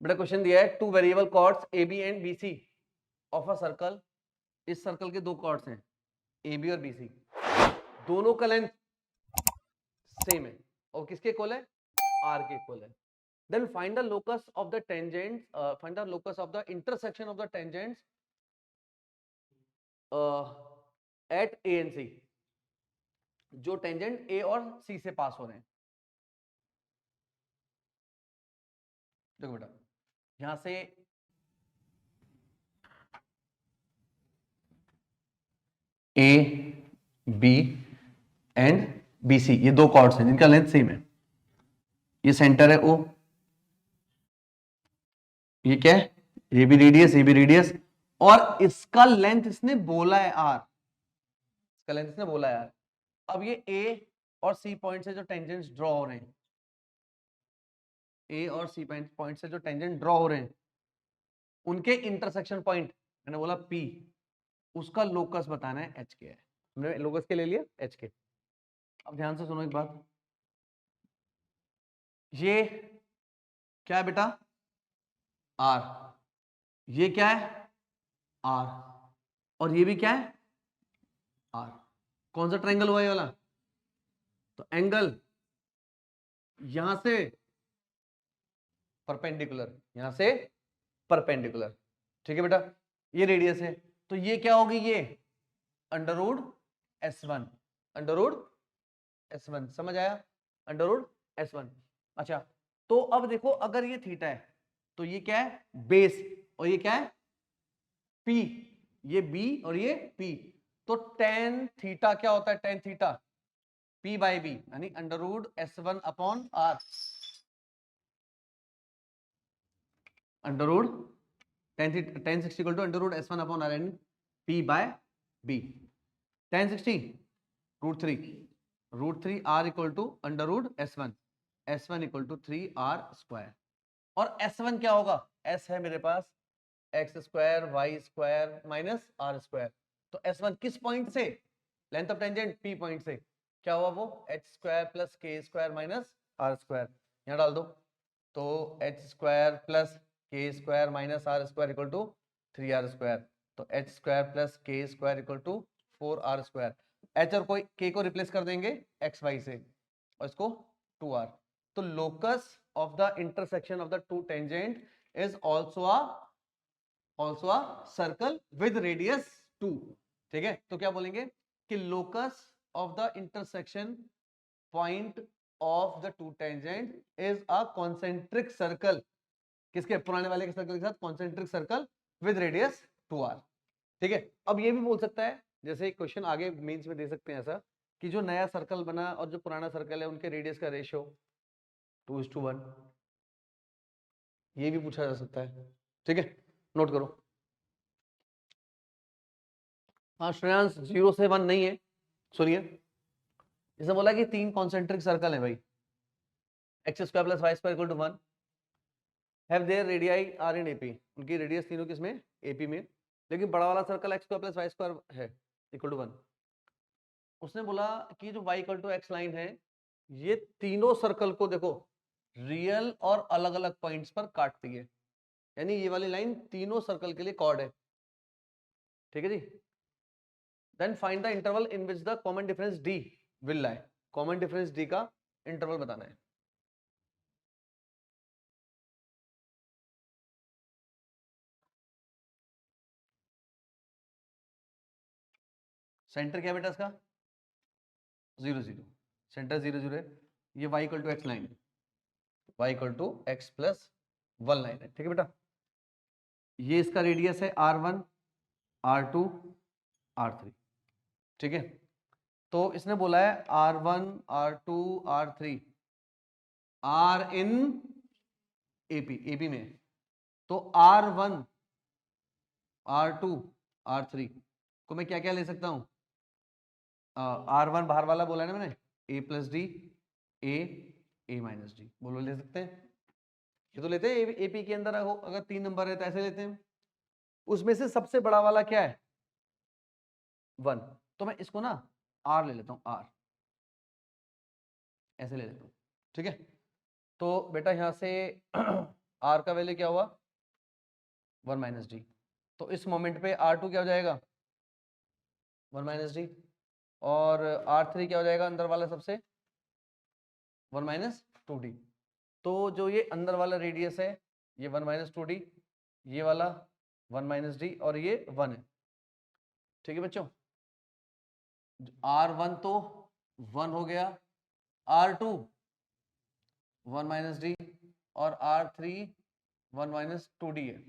बेटा क्वेश्चन दिया है two variable chords A B and B C of a circle. इस सर्कल के दो कॉर्ड्स हैं ए बी और बी सी, दोनों का लेंथ सेम है और किसके इक्वल है, आर के इक्वल है। Then find the locus of the tangent, find the locus of the intersection of the tangents at A and C, जो टेंजेंट ए और सी से पास हो रहे हैं। देखो बेटा यहां से A B and B C, ये दो कॉर्ड्स हैं जिनका लेंथ सेम है। ये सेंटर है ओ, ये क्या है, ये भी रेडियस, ये भी रेडियस, और इसका लेंथ इसने बोला है आर, इसका लेंथ इसने बोला है आर। अब ये ए और सी पॉइंट से जो टेंजेंट्स ड्रॉ हो रहे हैं, ए और सी पॉइंट से जो टेंजेंट ड्रॉ हो रहे हैं, उनके इंटरसेक्शन पॉइंट मैंने बोला पी, उसका लोकस बताना है एच के है। हमने लोकस के ले लिया एच के। अब ध्यान से सुनो एक बात, ये क्या है बेटा, आर, ये क्या है आर, और ये भी क्या है आर। कौन सा ट्रायंगल हुआ ये वाला, तो एंगल यहां से परपेंडिकुलर, यहां से परपेंडिकुलर, ठीक है बेटा। ये रेडियस है, तो ये क्या होगी, ये under root S1, under root S1, समझ आया, अंडर रूट S1। अच्छा तो अब देखो अगर ये थीटा है तो ये क्या है बेस, और ये क्या है P, ये B और ये P, तो टेन थीटा क्या होता है, tan theta P by B यानी under root S1 upon R, under root tan sixty equal to under root S1 upon R and P by B। Tan sixty root three R equal to under root S1 equal to 3R square. और S1 क्या होगा, S है मेरे पास X square Y square minus R square, तो S1 किस point से, length of tangent P point से, क्या हुआ वो H square plus K square minus R square, यहां डाल दो, तो H square plus K square minus R square equal to 3R square, तो H square plus K square equal to 4R square. H और कोई के को रिप्लेस कर देंगे एक्स वाई से और इसको 2R, तो locus of the intersection of the two tangent is also a circle with radius 2, ठीक है। तो क्या बोलेंगे कि locus of the intersection point of the two tangent is a concentric circle, किसके, पुराने वाले के सर्कल के साथ concentric circle with radius 2R, ठीक है। अब ये भी बोल सकता है, जैसे क्वेश्चन आगे मेंस में दे सकते हैं ऐसा, कि जो नया सर्कल बना और जो पुराना सर्कल है उनके रेडियस का रेशियो 2:1, ये भी पूछा जा सकता है, ठीक है, नोट करो। हाँ श्रेयांश 0 से 1 नहीं है, सुनिए, इसने बोला कि तीन कॉन्सेंट्रिक सर्कल है भाई, X square plus Y square equal to 1, have their radii R in AP, उनकी रेडियस तीनों किसमें, एपी में, लेकिन बड़ा वाला circle X square plus Y square है इक्वल टू 1। उसने बोला कि जो y equal to x line है, ये तीनों सर्कल को देखो रियल और अलग अलग पॉइंट्स पर काटती है, यानी ये वाली लाइन तीनों सर्कल के लिए कॉर्ड है, ठीक है जी। Then find the interval in which the common difference d will lie, common difference d का इंटरवल बताना है। सेंटर क्या बेटा इसका 0 0, सेंटर 0 0 है, ये y equal to x line है, y equal to X plus 1 line है, ठीक है बेटा। ये इसका रेडियस है r1 r2 r3, ठीक है। तो इसने बोला है R1 R2 R3 R in AP में, तो R1 R2 R3 को मैं क्या क्या ले सकता हूं, R1 बाहर वाला बोला है ना मैंने, a plus D A minus D, बोलो ले सकते हैं, ये तो लेते हैं एपी के अंदर हो, अगर 3 नंबर है तो ऐसे लेते हैं। उसमें से सबसे बड़ा वाला क्या है 1, तो मैं इसको ना R ले लेता हूं, R ऐसे ले लेता हूं, ठीक है। तो बेटा यहां से आर का वैल्यू क्या हुआ 1 माइनस डी, तो इस मोमेंट पे R2 क्या हो जाएगा 1 माइनस डी, और R3 क्या हो जाएगा अंदर वाला सबसे 1 माइनस 2d। तो जो ये अंदर वाला रेडियस है ये 1 माइनस 2d, ये वाला 1 माइनस डी, और ये 1 है। ठीक है बच्चों, R1 तो 1 हो गया, R2 1 माइनस डी, और R3 1 माइनस 2d है।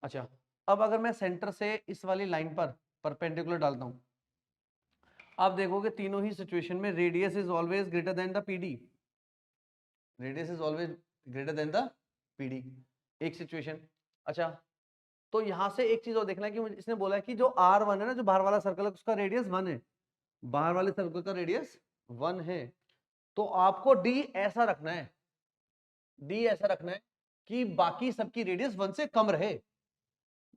अच्छा, अब अगर मैं सेंटर से इस वाली लाइन पर परपेंडिकुलर डालता हूं, आप देखोगे तीनों ही सिचुएशन में radius is always greater than the PD, radius is always greater than the PD, एक सिचुएशन। अच्छा, तो यहां से एक चीज और देखना है कि इसने बोला है कि जो R1 है ना, जो बाहर वाला सर्कल है उसका रेडियस 1 है, बाहर वाले सर्कल का रेडियस 1 है, तो आपको D ऐसा रखना है, D ऐसा रखना है कि बाकी सबकी रेडियस 1 से कम रहे,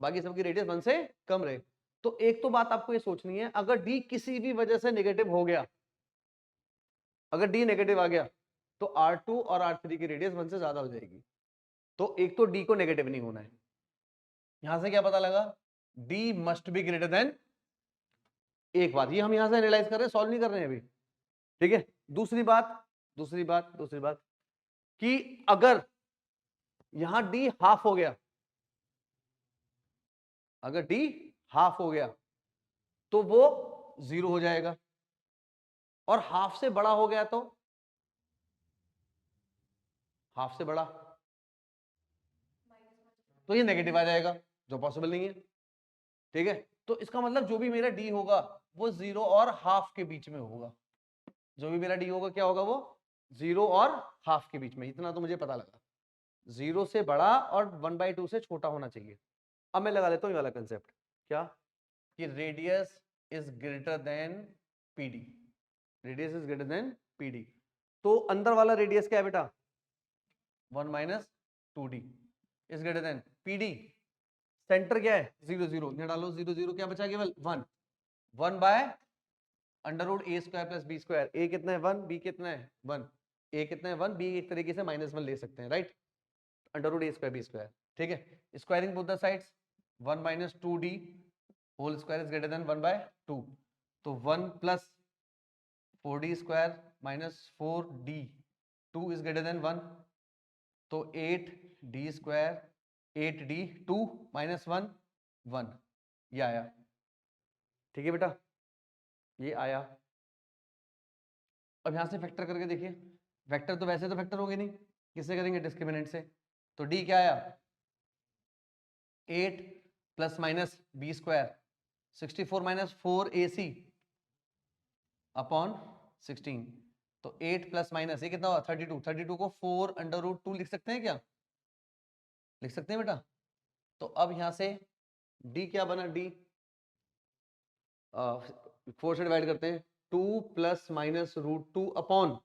बाकी सबकी रेडियस 1 से कम रहे। तो एक तो बात आपको ये सोचनी है, अगर D किसी भी वजह से नेगेटिव हो गया, अगर D नेगेटिव आ गया तो R2 और R3 की रेडियस 1 से ज्यादा हो जाएगी। तो एक तो D को नेगेटिव नहीं होना है। यहां से क्या पता लगा, D must be greater than, एक बात ये हम यहां से एनालाइज कर रहे हैं, सॉल्व नहीं कर रहे हैं अभी, ठीक है। दूसरी बात कि अगर यहां D हाफ हो गया, अगर D हाफ हो गया तो वो 0 हो जाएगा, और हाफ से बड़ा हो गया तो हाफ से बड़ा तो ये नेगेटिव आ जाएगा, जो पॉसिबल नहीं है, ठीक है। तो इसका मतलब जो भी मेरा D होगा वो 0 और हाफ के बीच में होगा, जो भी मेरा D होगा क्या होगा, वो 0 और हाफ के बीच में, इतना तो मुझे पता लगा, 0 से बड़ा और 1/2 से छोटा होना चाहिए। अब मैं लगा लेता हूँ ये वाला कंसेप्ट, क्या कि radius is greater then PD, radius is greater then PD. तो अंदर वाला रेडियस क्या है बेटा 1 minus 2d is greater then PD, centre क्या है 0 0, यहाँ डालो 0 0, क्या बचा केवल 1, 1 by under root A square plus b square, a कितना है 1, बी कितना है 1, ए कितना है 1, बी एक तरीके से -1 ले सकते हैं, राइट, अंडर रूट ए स्क्वायर बी स्क्वायर, ठीक है। Squaring both the sides, 1 minus 2d whole square is greater than 1/2, तो 1 plus 4d square minus 4d 2 is greater than 1, तो 8d स्क्वायर 8d 2 माइनस 1 1, ये आया, ठीक है बेटा, ये आया। अब यहां से फैक्टर करके देखिए, वेक्टर तो वैसे तो फैक्टर होंगे नहीं, किससे करेंगे डिस्क्रिमिनेंट से, तो d क्या आया 8 plus minus B square 64 minus 4ac upon 16, तो 8 प्लस माइनस ये कितना हुआ 32, 32 को 4 अंडर रूट 2 लिख सकते हैं क्या, लिख सकते हैं बेटा। तो अब यहां से d क्या बना, d 4 से डिवाइड करते हैं, 2 प्लस माइनस रूट 2 अपॉन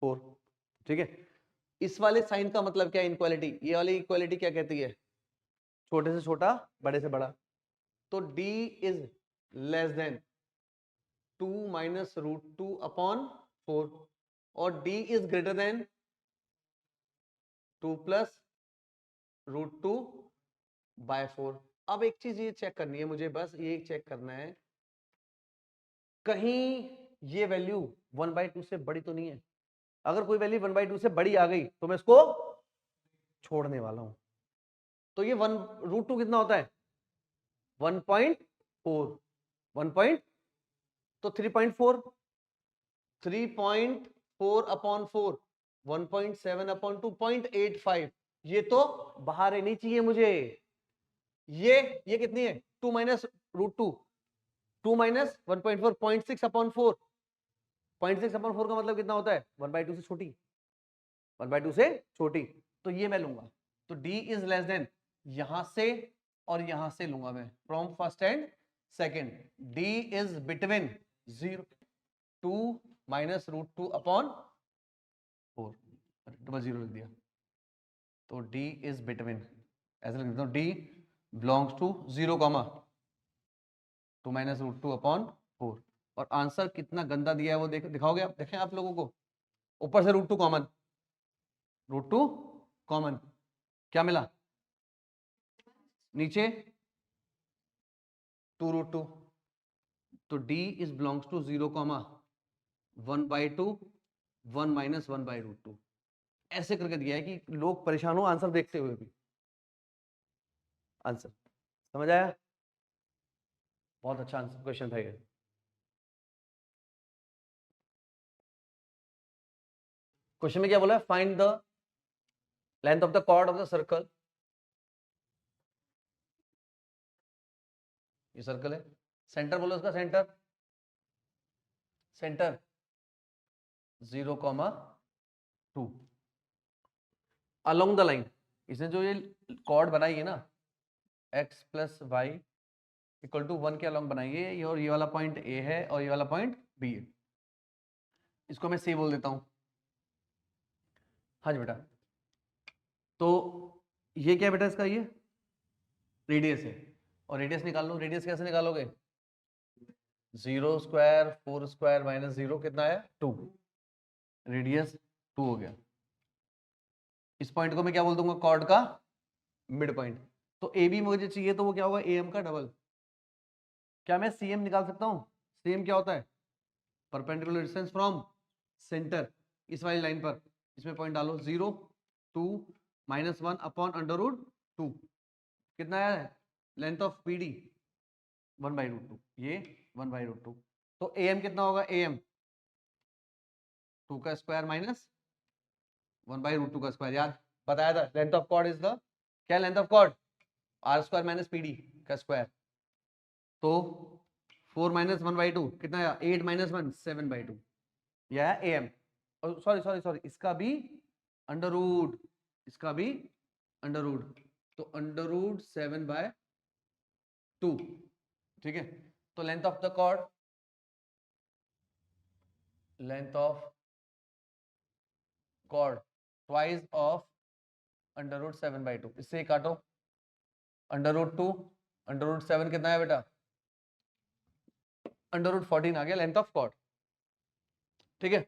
4, ठीक है। इस वाले साइन का मतलब क्या है इनक्वालिटी, ये वाली इक्वालिटी क्या कहती है छोटे से छोटा बड़े से बड़ा, तो d is less than 2 minus root 2 upon 4, और d is greater than 2 plus root 2 by 4। अब एक चीज ये चेक करनी है मुझे, बस ये चेक करना है कहीं ये वैल्यू 1/2 से बड़ी तो नहीं है, अगर कोई वैल्यू 1/2 से बड़ी आ गई तो मैं इसको छोड़ने वाला हूं। तो ये 1 रूट 2 कितना होता है 1.4, 1. तो 3.4, 3.4 अपॉन 4 1.7 अपॉन 2.85, ये तो बाहर ही नहीं चाहिए मुझे, ये कितनी है 2 minus root 2, 2 minus 1.4 0.6 upon 4, 0.6 upon 4 का मतलब कितना होता है 1/2 से छोटी, 1/2 से छोटी, तो ये मैं लूंगा। तो d इज लेस देन, यहां से और यहां से लूंगा मैं from first and second, d is between 0 2 minus root 2 upon 4, double 0 लिख दिया, तो d इज बिटवीन, ऐसा लिख देता हूं d belongs to 0 comma 2 minus root 2 upon 4, और आंसर कितना गंदा दिया है वो दिखाओगे आप, देखें आप लोगों को, ऊपर से रूट 2 कॉमन, √2 कॉमन, क्या मिला नीचे 2√2, तो d इज बिलोंग्स टू 0,1/2 1 - 1/√2। ऐसे करके दिया है कि लोग परेशान हो आंसर देखते हुए भी। आंसर समझ आया? बहुत अच्छा आंसर क्वेश्चन था ये। क्वेश्चन में क्या बोला है? Find the length of the chord of the circle. ये सर्कल है, सेंटर बोलो उसका, सेंटर 0,2 अलोंग द लाइन। इसने जो ये कॉर्ड बनाई है ना x + y = 1 के अलोंग बनाई है, और ये वाला पॉइंट A है और ये वाला पॉइंट B है। इसको मैं C बोल देता हूं। हाँ जी बेटा, तो ये क्या बेटा? इसका ये रेडियस है, और रेडियस निकाल लो। रेडियस कैसे निकालोगे? 0² 4² - 0 कितना है? 2। रेडियस 2 हो गया। इस पॉइंट को मैं क्या बोल दूंगा? कॉर्ड का मिड पॉइंट। तो ए बी मुझे चाहिए, तो वो क्या होगा? AM का डबल। क्या मैं CM निकाल सकता हूँ? CM क्या होता है? परपेंडिकुलर डिस्टेंस फ्रॉम सेंटर, इस वाली लाइन पर। इसमें पॉइंट डालो, 0 2 -1 अपॉन √2 कितना है? लेंथ ऑफ PD 1/√2, ये 1/√2। तो AM कितना होगा? AM 2 का स्क्वायर माइनस 1/√2 का स्क्वायर। याद बताया था, length of chord is the, क्या length of chord? R² - PD का स्क्वायर। तो 4 - 1/2 कितना है? 8 - 1 7/2, यह है AM। और सॉरी इसका भी अंडर रूट, इसका भी अंडर रूट, तो √7/2। ठीक है, तो length of the chord, length of chord twice of √7/2। इससे ही काटो, √2 √7 कितना है बेटा? √14 आ गया लेंथ ऑफ कॉर्ड। ठीक है,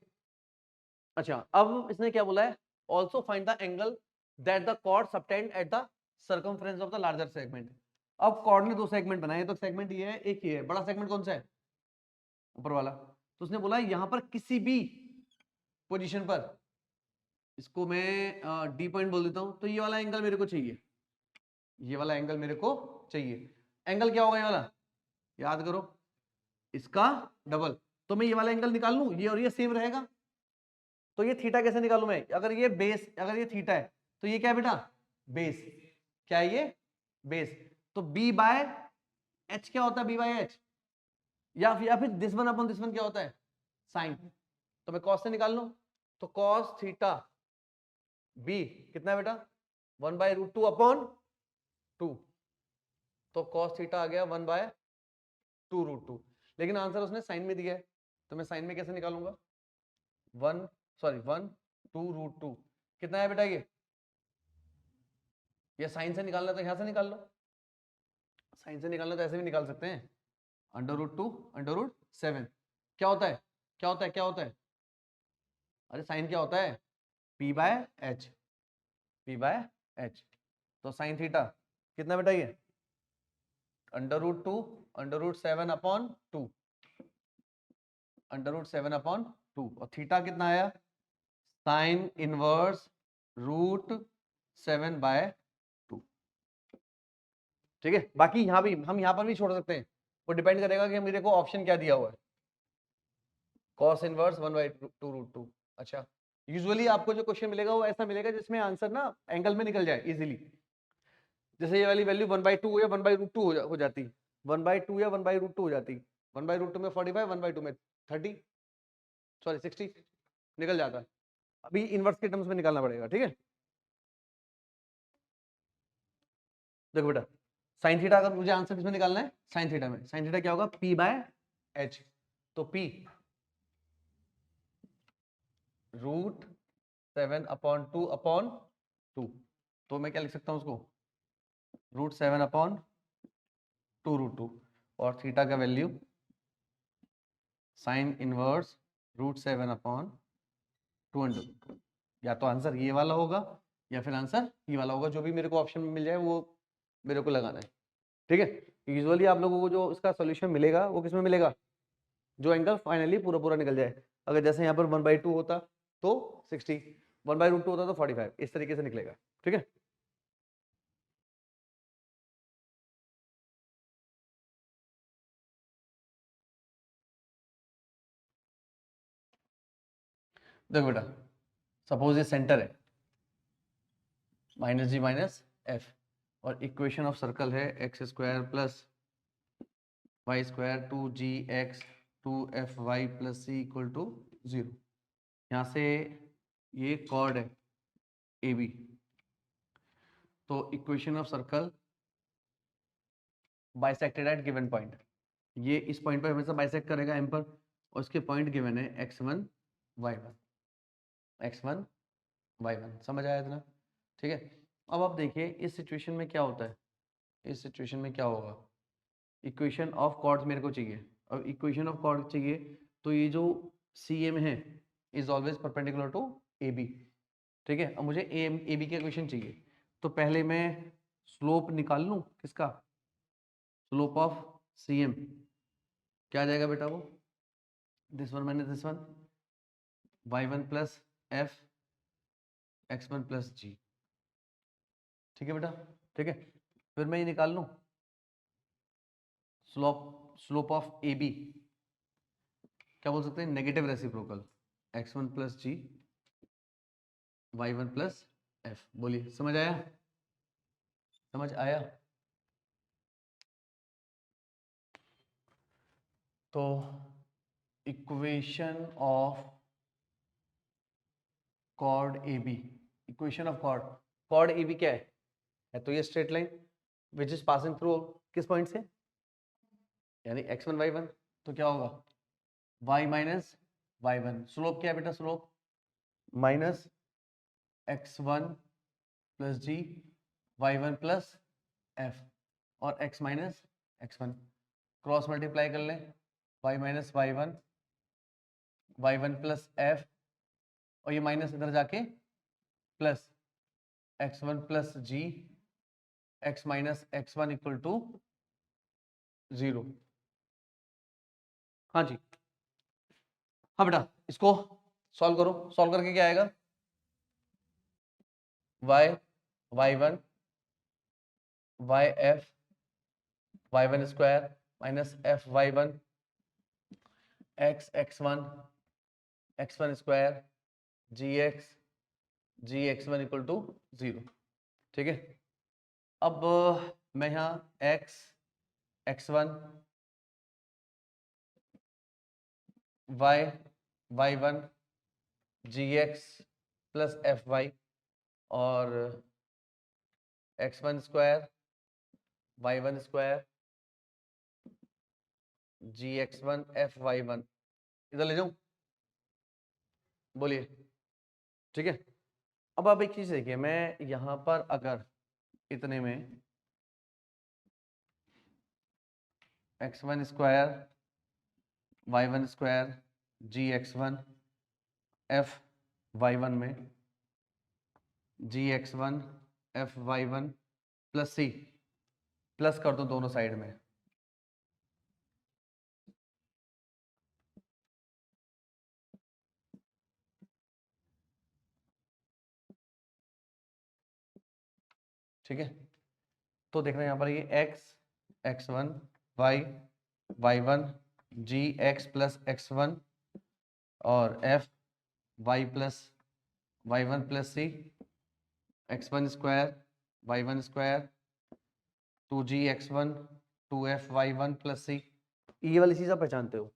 अच्छा अब इसने क्या बोला है? Also find the angle that the chord subtend at the circumference of the larger segment. अब कॉर्ड ने दो सेगमेंट बनाए, तो सेगमेंट ये है, एक ये है। बड़ा सेगमेंट कौन सा है? ऊपर वाला। तो उसने बोला यहां पर किसी भी पोजीशन पर, इसको मैं डी पॉइंट बोल देता हूं, तो ये वाला एंगल मेरे को चाहिए, ये वाला एंगल मेरे को चाहिए। एंगल क्या होगा ये वाला? याद करो, इसका डबल। तो मैं ये वाला एंगल निकाल लूं, ये और ये सेम रहेगा। तो ये थीटा कैसे निकालूं मैं? अगर ये बेस, अगर ये थीटा है, तो ये क्या है बेटा? बेस। क्या है ये? बेस। तो B/H क्या होता है? B/H, या फिर this one upon this one क्या होता है? साइन। तो मैं कॉस से निकाल लूं, तो कॉस थीटा B कितना है बेटा? 1/√2 अपॉन 2। तो कॉस थीटा आ गया 1/2√2। लेकिन आंसर उसने साइन में दिया है, तो मैं साइन में कैसे निकालूंगा? 1/2√2 कितना है बेटा? ये साइन से निकालना तो यहां से निकाल लो, साइन से निकालना तो ऐसे भी निकाल सकते हैं, √2 √7। क्या होता है? क्या होता है? क्या होता है? अरे साइन क्या होता है? P/H, P/H। तो साइन थीटा कितना बेटा? ये √2 √7 अपॉन 2, √7/2। और थीटा कितना आया? Sine inverse √7/2। ठीक है, बाकी यहां भी हम यहां पर भी छोड़ सकते हैं, वो डिपेंड करेगा कि मेरे को ऑप्शन क्या दिया हुआ है। Cos inverse 1/2√2। अच्छा, यूजुअली आपको जो क्वेश्चन मिलेगा वो ऐसा मिलेगा जिसमें आंसर ना एंगल में निकल जाए इजीली। जैसे ये वाली वैल्यू 1/2 या 1/√2 हो जाती, 1/2 या 1/√2 हो जाती। 1/√2 में 45, 1/2 में 30, सॉरी 60 निकल जाता है। अभी इनवर्स के टर्म्स में निकालना पड़ेगा। ठीक है, देखो बेटा, साइन थीटा अगर मुझे आंसर किसमें निकालना है? साइन थीटा में। साइन थीटा क्या होगा? P/H। तो P √7/2/2। तो मैं क्या लिख सकता हूं उसको? √7/2√2। और थीटा का वैल्यू साइन इनवर्स √7/2√2। या तो आंसर ये वाला होगा या फिर आंसर ये वाला होगा, जो भी मेरे को ऑप्शन में मिल जाए वो मेरे को लगाना है। ठीक है, यूजुअली आप लोगों को जो इसका सोल्यूशन मिलेगा वो किस में मिलेगा, जो एंगल फाइनली पूरा पूरा निकल जाए। अगर जैसे यहाँ पर 1/2 होता तो 60, 1/√2 होता तो 45, इस तरीके से निकलेगा। ठीक है, देखो बेटा, सपोज ये सेंटर है -g माइनस एफ, और इक्वेशन ऑफ सर्कल है x² plus y² 2gx 2fy plus c equal to 0। यहाँ से ये कॉर्ड है ए बी, तो equation of circle bisected at given point, ये इस पॉइंट पर हमेशा बाइसेक्ट करेगा एम पर, और इसके पॉइंट गिवन है x1 y1, x1 y1। समझ आया इतना? ठीक है, अब आप देखिए इस सिचुएशन में क्या होता है, इस सिचुएशन में क्या होगा, इक्वेशन ऑफ कॉर्ड्स मेरे को चाहिए। अब इक्वेशन ऑफ कॉर्ड चाहिए तो ये जो सी एम है is always perpendicular to A B. ठीक है, अब मुझे ए बी की इक्वेशन चाहिए, तो पहले मैं स्लोप निकाल लूँ किसका, स्लोप ऑफ सी एम क्या आ जाएगा बेटा, वो this one minus this one, y1 plus f x1 plus g. ठीक है बेटा, ठीक है, फिर मैं ये निकाल लूँ स्लोप ऑफ ए बी, क्या बोल सकते हैं, negative reciprocal x1 plus G y1 plus F. बोलिए, समझ आया, समझ आया? तो equation of chord A B, equation of chord A B क्या है तो ये straight line which is passing through किस पॉइंट से, यानी x1 y1, तो क्या होगा y माइनस y1। स्लोप क्या है बेटा, slope minus x1 plus G y1 plus F, और x minus x1 cross multiply कर लें, y minus y1 y1 plus F, और ये माइनस इधर जाके plus x1 plus G x minus x1 equal to 0। हाँ जी, हाँ बेटा, इसको सॉल्व करो, सॉल्व करके क्या आएगा, y y1 yf y1 square minus F y1 x1 x1 square G x1 equal to 0। ठीक है, अब मैं यहाँ x1 y1 gx plus fy और x1 square y1 square gx1 fy1 इधर ले जाऊं, बोलिए। ठीक है, अब आप एक चीज देखिए, मैं यहां पर अगर इतने में x1 square y1 square gx1 fy1 में gx1 fy1 plus c plus कर दो दोनों साइड में, ठीक है, तो देखना यहाँ पर ये x1 y y1 gx plus x1 और f y plus y1 plus c x1 square y1 square 2gx1 2f y1 plus c। ये वाली चीज आप पहचानते हो,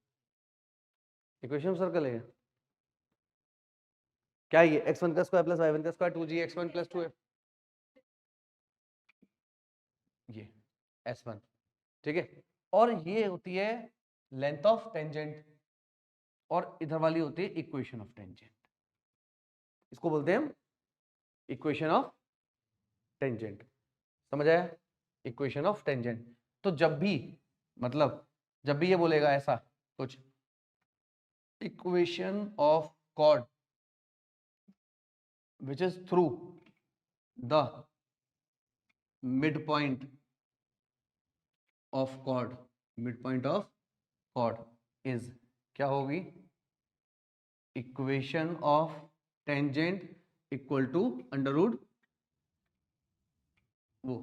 इक्वेशन सर्कल है क्या, ये x1 का स्क्वायर प्लस y1 का स्क्वायर 2gx1 प्लस 2f, ये s1। ठीक है, और ये होती है लेंथ ऑफ टेंजेंट, और इधर वाली होती है इक्वेशन ऑफ टेंजेंट, इसको बोलते हैं हम इक्वेशन ऑफ टेंजेंट। समझ आया, इक्वेशन ऑफ टेंजेंट। तो जब भी मतलब जब भी ये बोलेगा ऐसा कुछ, equation of chord which is through the midpoint of chord, midpoint of chord is क्या होगी, equation of tangent equal to under root वो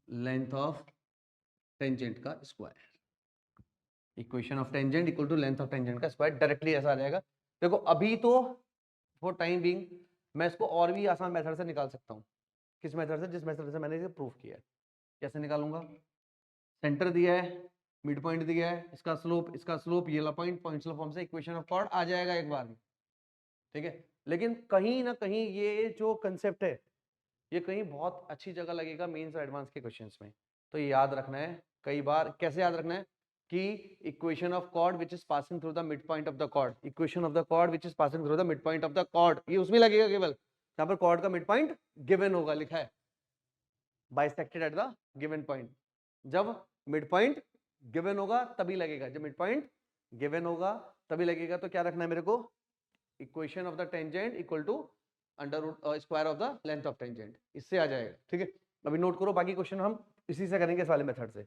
लेंथ ऑफ टेंजेंट का square, equation of tangent equal to length of tangent का square, directly ऐसा आ जाएगा। देखो अभी तो फॉर टाइम बीइंग मैं इसको और भी आसान मेथड से निकाल सकता हूँ। किस मेथड से? जिस मेथड से मैंने इसे प्रूफ किया है। कैसे निकालूंगा? सेंटर दिया है, मिड पॉइंट दिया है, इसका स्लोप ये वाला पॉइंट स्लोप फॉर्म से इक्वेशन ऑफ कॉर्ड आ जाएगा एक बार में, ठीक है। लेकिन कहीं ना कहीं ये जो कंसेप्ट है ये कहीं बहुत अच्छी जगह लगेगा मेंस और एडवांस के क्वेश्चंस में, तो ये याद रखना है कई बार। कैसे याद रखना है कि equation of chord which is passing through the mid point of the chord, equation of the chord which is passing through the mid point of the chord, ये उसमें लगेगा केवल यहाँ पर कॉर्ड का मिड पॉइंट गिवन होगा, लिखा है bisected at the given point. जब मिड पॉइंट गिवन होगा तभी लगेगा, जब मिड पॉइंट गिवन होगा तभी लगेगा। तो क्या रखना है मेरे को? Equation of the tangent equal to under root square of the length of tangent, इससे आ जाएगा, ठीक है। अभी नोट करो, बाकी क्वेश्चन हम इसी से करेंगे, इस वाले मेथड से,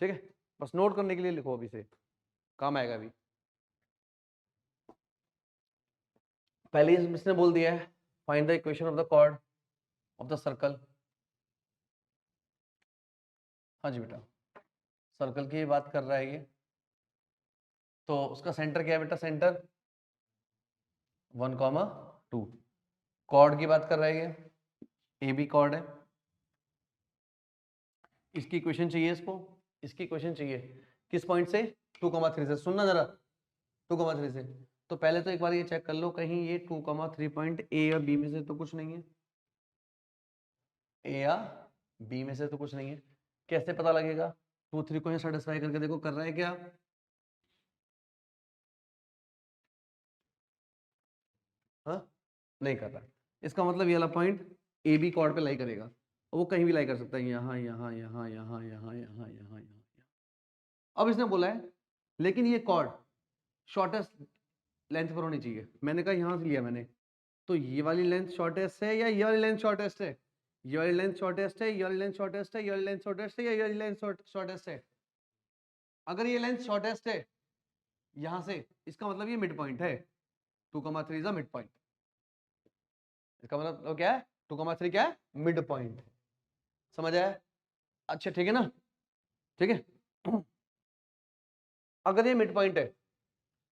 ठीक है। बस नोट करने के लिए लिखो, अभी से काम आएगा। अभी पहले इसने बोल दिया है find the equation of the chord of the circle. हाँ जी बेटा, सर्कल की बात कर रहा है ये, तो उसका सेंटर क्या है बेटा? सेंटर 1,2। कॉर्ड की बात कर रहा है ये, ए बी कॉर्ड है, इसकी इक्वेशन चाहिए इसको, इसकी इक्वेशन चाहिए किस पॉइंट से? 2,3 से। सुनना जरा, 2,3 से। तो पहले तो एक बार ये चेक कर लो कहीं ये 2,3 पॉइंट ए या बी में से तो कुछ नहीं है, ए या बी में से तो कुछ नहीं है। कैसे पता लगेगा? 2,3 को यहाँ सेटिस्फाई करके देखो कर रहा है क्या? हाँ, नहीं कर रहा। इसका मतलब ये वाला पॉइंट ए बी कॉर्ड पे लाई करेगा, और वो कहीं भी लाई कर सकता है, यहाँ यहाँ यहाँ यहाँ यहाँ यहाँ यहाँ यहाँ। अब इसने बोला है लेकिन ये कॉर्ड शॉर्टेस्ट लेंथ पर होनी चाहिए। मैंने कहा यहाँ से लिया मैंने, तो ये वाली लेंथ शॉर्टेस्ट है या ये वाली लेंथ शॉर्टेस्ट है? ये वाली लेंथ शॉर्टेस्ट है, ये वाली लेंथ शॉर्टेस्ट है, ये वाली लेंथ शॉर्टेस्ट है या ये वाली लेंथ शॉर्टेस्ट है? अगर ये लेंथ शॉर्टेस्ट है यहाँ से, इसका मतलब ये मिड पॉइंट है, 2,3 इज अ मिड पॉइंट। इसका मतलब क्या है? 2,3 क्या है? Mid point. समझ आया? अच्छा ठीक है ना, ठीक है। अगर ये मिड पॉइंट है,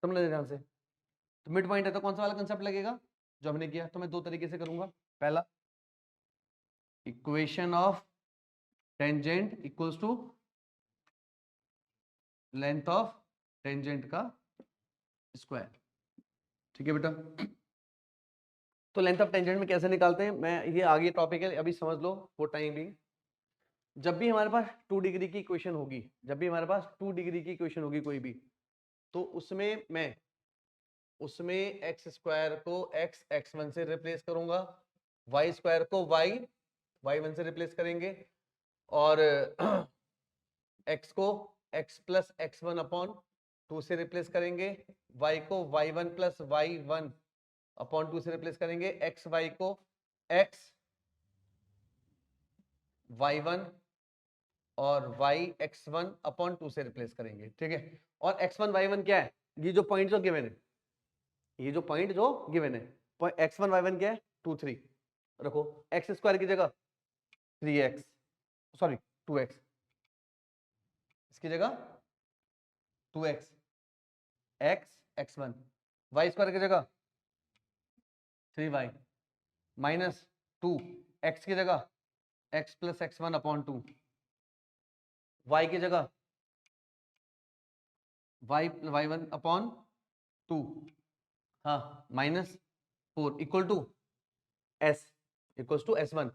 समझ लेना ध्यान से, तो मिड पॉइंट है तो कौन सा वाला कंसेप्ट लगेगा जो हमने किया? तो मैं दो तरीके से करूंगा। पहला, equation of tangent equals to length of tangent का स्क्वायर, ठीक है बेटा। तो लेंथ ऑफ टेंजेंट में कैसे निकालते हैं, मैं ये आगे टॉपिक है, अभी समझ लो वो टाइम भी। जब भी हमारे पास 2 डिग्री की इक्वेशन होगी, जब भी हमारे पास 2 डिग्री की इक्वेशन होगी कोई भी, तो उसमें मैं एक्स स्क्वायर को x1 से रिप्लेस करूंगा, वाई स्क्वायर को y1 से रिप्लेस करेंगे, और x को x प्लस x1 अपॉन 2 से रिप्लेस करेंगे, y को y1 प्लस y1 अपॉन 2 से रिप्लेस करेंगे, xy को x y1 और y x1 अपॉन 2 से रिप्लेस करेंगे, ठीक है। और x1 y1 क्या है? ये जो पॉइंट जो गिवन है, ये जो पॉइंट जो गिवन है, x1 y1 क्या है? 2 3 रखो, एक्स स्क्वायर की जगह 3x, सॉरी 2x, इसकी जगह 2x, x x1, y square की जगह 3y माइनस 2, x की जगह x plus x1 upon 2, y की जगह y1 अपॉन 2, हाँ minus 4 equal to s, equals to s1।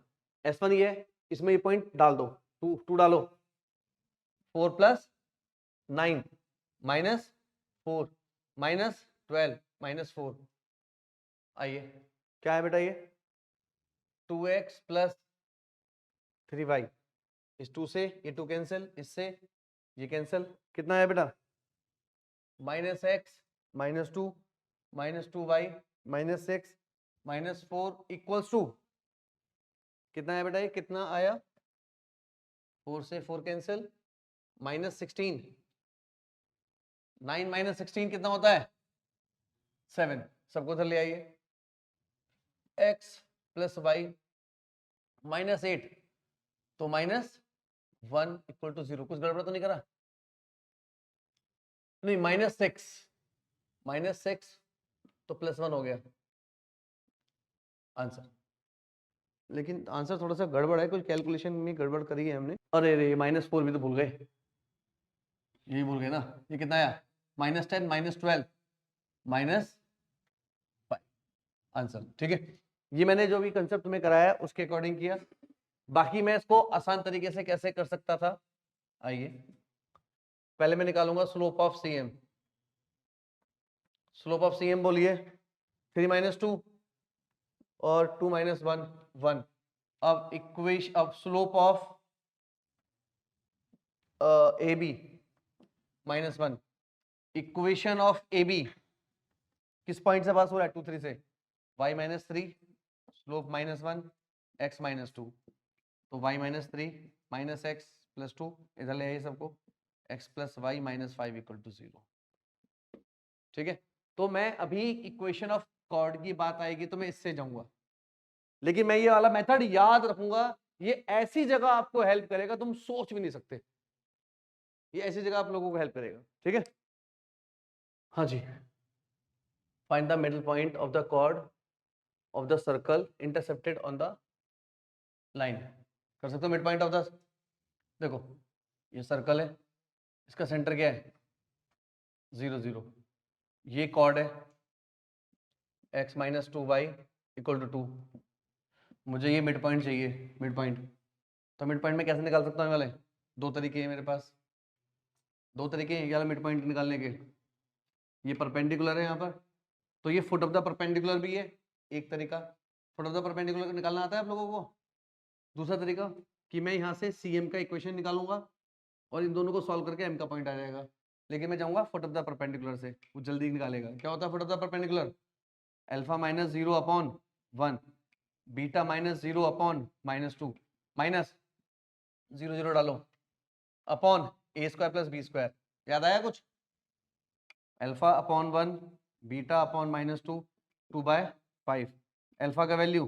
s1 ये है, इसमें ये पॉइंट डाल दो, 2 डालो, 4 प्लस 9 माइनस 4 माइनस 12 माइनस 4, आइए क्या है बेटा ये? 2x प्लस 3y, इस 2 से ये 2 कैंसिल, इससे ये कैंसिल, कितना है बेटा? Minus x minus 2 minus 2y minus 6 -4 equals to कितना है बेटा, ये कितना आया, 4 से 4 कैंसिल, -16, 9 - 16 कितना होता है 7, सबको उधर ले आइए, x + y -8 तो -1 = 0, कुछ गड़बड़ तो नहीं करा, नहीं -6 तो +1 हो गया आंसर। लेकिन आंसर थोड़ा सा गड़बड़ है, कुछ कैलकुलेशन में गड़बड़ करी है हमने। अरे रे -4 भी तो भूल गए, यही भूल गए ना, ये कितना आया -10 -12 -5 आंसर। ठीक है, ये मैंने जो भी कंसेप्ट में कराया उसके अकॉर्डिंग किया। बाकी मैं इसको आसान तरीके से कैसे कर सकता था, आइए पहले मैं निकालूंगा slope of CM। Slope of CM बोलिए 3 - 2 और 2 - 1 1। अब इक्वेशन, अब slope of AB -1, equation of AB किस पॉइंट से पास हो रहा है 2 3 से, y -3 स्लोप -1 x -2 तो y -3 -x + 2 इधर ले आइए सबको, x + y -5 = 0। ठीक है, तो मैं अभी इक्वेशन ऑफ कॉर्ड की बात आएगी तो मैं इससे जाऊंगा, लेकिन मैं ये वाला मेथड याद रखूंगा, ये ऐसी जगह आपको हेल्प करेगा तुम सोच भी नहीं सकते, ये ऐसी जगह आप लोगों को हेल्प करेगा। ठीक है, हाँ जी, find the middle point of the chord of the circle intercepted on the line. कर सकते हो मिड पॉइंट ऑफ द, देखो ये सर्कल है, इसका सेंटर क्या है 0 0, ये कॉर्ड है x - 2y = 2, मुझे ये मिड पॉइंट चाहिए, मिड पॉइंट, तो मिड पॉइंट में कैसे निकाल सकता हूँ वाले, दो तरीके हैं मेरे पास, दो तरीके हैं यार मिड पॉइंट निकालने के। ये परपेंडिकुलर है यहाँ पर, तो ये फुट ऑफ द परपेंडिकुलर भी है एक तरीका, फुट ऑफ द परपेंडिकुलर निकालना आता है आप लोगों को। दूसरा तरीका कि मैं यहाँ से CM का इक्वेशन निकालूंगा और इन दोनों को सॉल्व करके M का पॉइंट आ जाएगा, लेकिन मैं जाऊंगा फुट ऑफ द परपेंडिकुलर से, वो जल्दी निकालेगा। क्या होता है foot of the perpendicular, alpha -0/1 beta -0/-2 minus 0 0 डालो अपॉन a² + b², याद आया कुछ, α/1 बीटा/-2 2/5, अल्फा का वैल्यू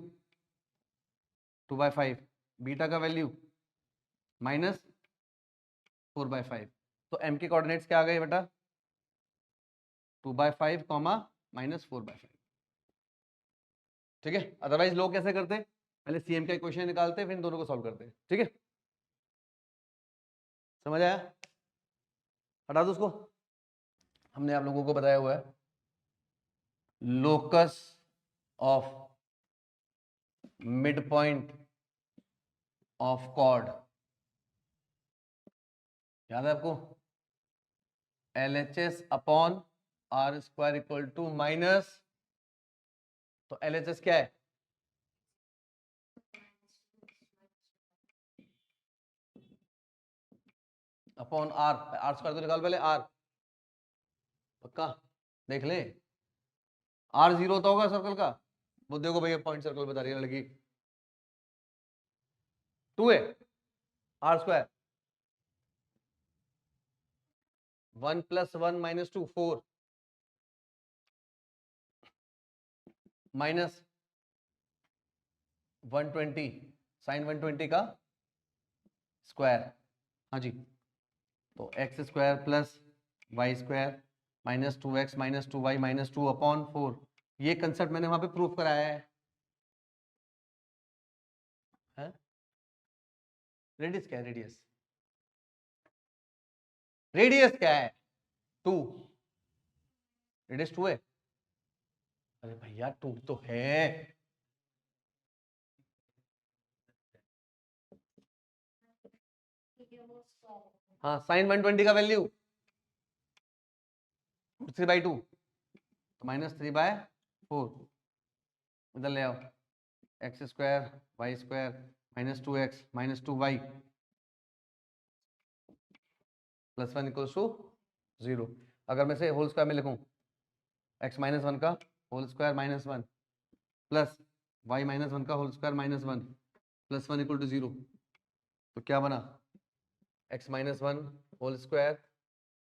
2/5, बीटा का वैल्यू -4/5, तो M के कोऑर्डिनेट्स क्या आ गए बेटा 2/5, -4/5। ठीक है, अदरवाइज लोग कैसे करते, पहले CM का इक्वेशन निकालते फिर इन दोनों को सॉल्व करते। ठीक है, समझ आया, हटा दो उसको। हमने आप लोगों को बताया हुआ है locus of mid point of chord, याद है आपको, LHS/r² = माइनस, तो LHS क्या है अपॉन r² तो निकाल पहले r, पक्का देख ले, r 0 होता होगा सर्कल का, वो देखो भैया पॉइंट सर्कल बता रही है लड़की, 2 है r², 1 + 1 - 2 4 माइनस 120 sin 120 का स्क्वायर, हाँ जी, तो x² + y² -2x -2y -2/4, ये कंसेप्ट मैंने वहां पे प्रूफ कराया है, रेडियस क्या है, रेडियस रेडियस क्या है 2, रेडियस 2 है, अरे भैया 2 तो है, हाँ sin 120 का वैल्यू 3/2 तो -3/4, इधर ले आओ x² y² -2x -2y +1 = 0। अगर मैं से होल स्क्वायर में लिखूं x - 1 का whole square -1 plus y minus one का whole square minus one plus one equal to 0। तो क्या बना, x minus one whole square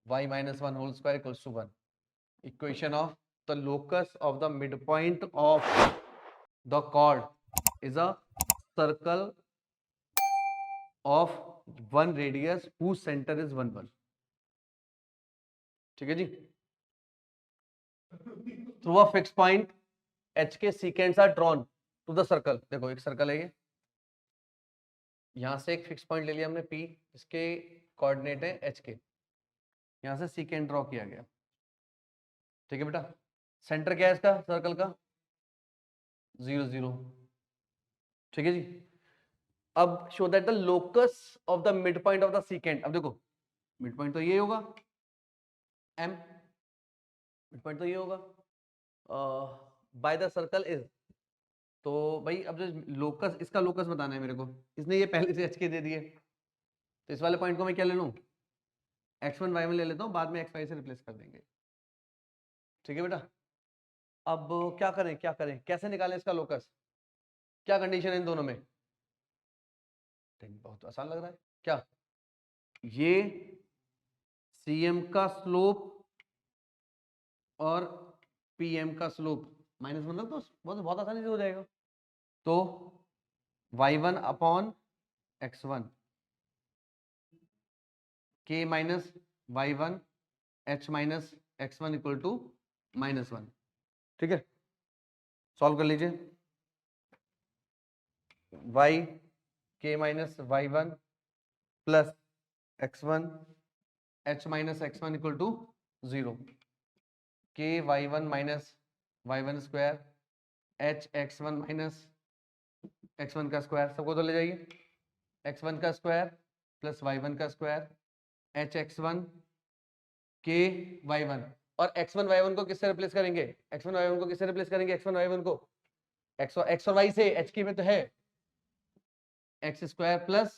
y minus one whole square equals to 1। Equation of the locus of the mid point of the chord is a circle of one radius whose centre is 1 1। ठीक है जी। Through a fix point h k secants are drawn to the circle. देखो एक circle है ये, यहां से एक फिक्स पॉइंट ले लिया हमने P, इसके कोऑर्डिनेट है एच के, यहां से सीकेंड ड्रॉ किया गया। ठीक है बेटा, सेंटर क्या है इसका सर्कल का, 0 0। ठीक है जी। अब show that the locus of the mid point of the सीकेंड। अब देखो मिड पॉइंट तो ये होगा M, मिड पॉइंट तो ये होगा बाय द सर्कल इज। तो भाई अब जो लोकस, इसका लोकस बताना है मेरे को, इसने ये पहले से HK दे दिए, तो इस वाले पॉइंट को मैं क्या ले लूं, x1 y1 ले लेता हूं, बाद में xy से रिप्लेस कर देंगे। ठीक है बेटा, अब क्या करें क्या करें, कैसे निकालें इसका लोकस, क्या कंडीशन है इन दोनों में। बहुत आसान लग रहा है क्या, ये CM का स्लोप और PM का स्लोप माइनस, मतलब तो बहुत आसानी से हो जाएगा। तो y1 upon x1 k minus y1 h minus x1 equal to -1। ठीक है, सॉल्व कर लीजिए। y k minus y1 plus x1 h minus x1 equal to 0, k y1 minus y1 square h x1 minus x1 का square, सबको तो ले जाइए, x1 का स्क्वायर प्लस y1 का square h x1 k y1, और x1 y1 को किससे रिप्लेस करेंगे, x1 y1 को किससे रिप्लेस करेंगे, x1 y1 को x और y से, h की में तो है x square plus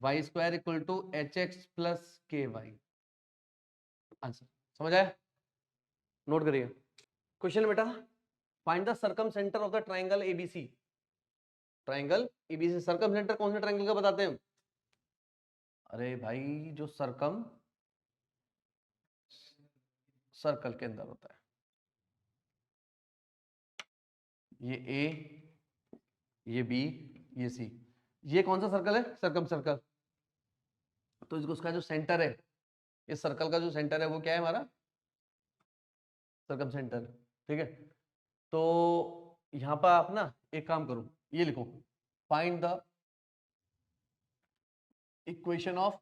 y square equal to hx plus ky। Answer समझ आया, नोट करिए। क्वेश्चन बेटा, find the circumcentre of the triangle ABC. Triangle ABC, circumcentre कौन से ट्राइंगल का बताते हैं हम, अरे भाई जो सर्कम सर्कल के अंदर होता है, ये A, ये B, ये C, ये कौन सा सर्कल है, सर्कम सर्कल। तो इसको उसका जो सेंटर है, इस सर्कल का जो सेंटर है वो क्या है हमारा, सर्कम सेंटर। ठीक है, तो यहां पर आप ना एक काम करो, ये लिखो, find the equation of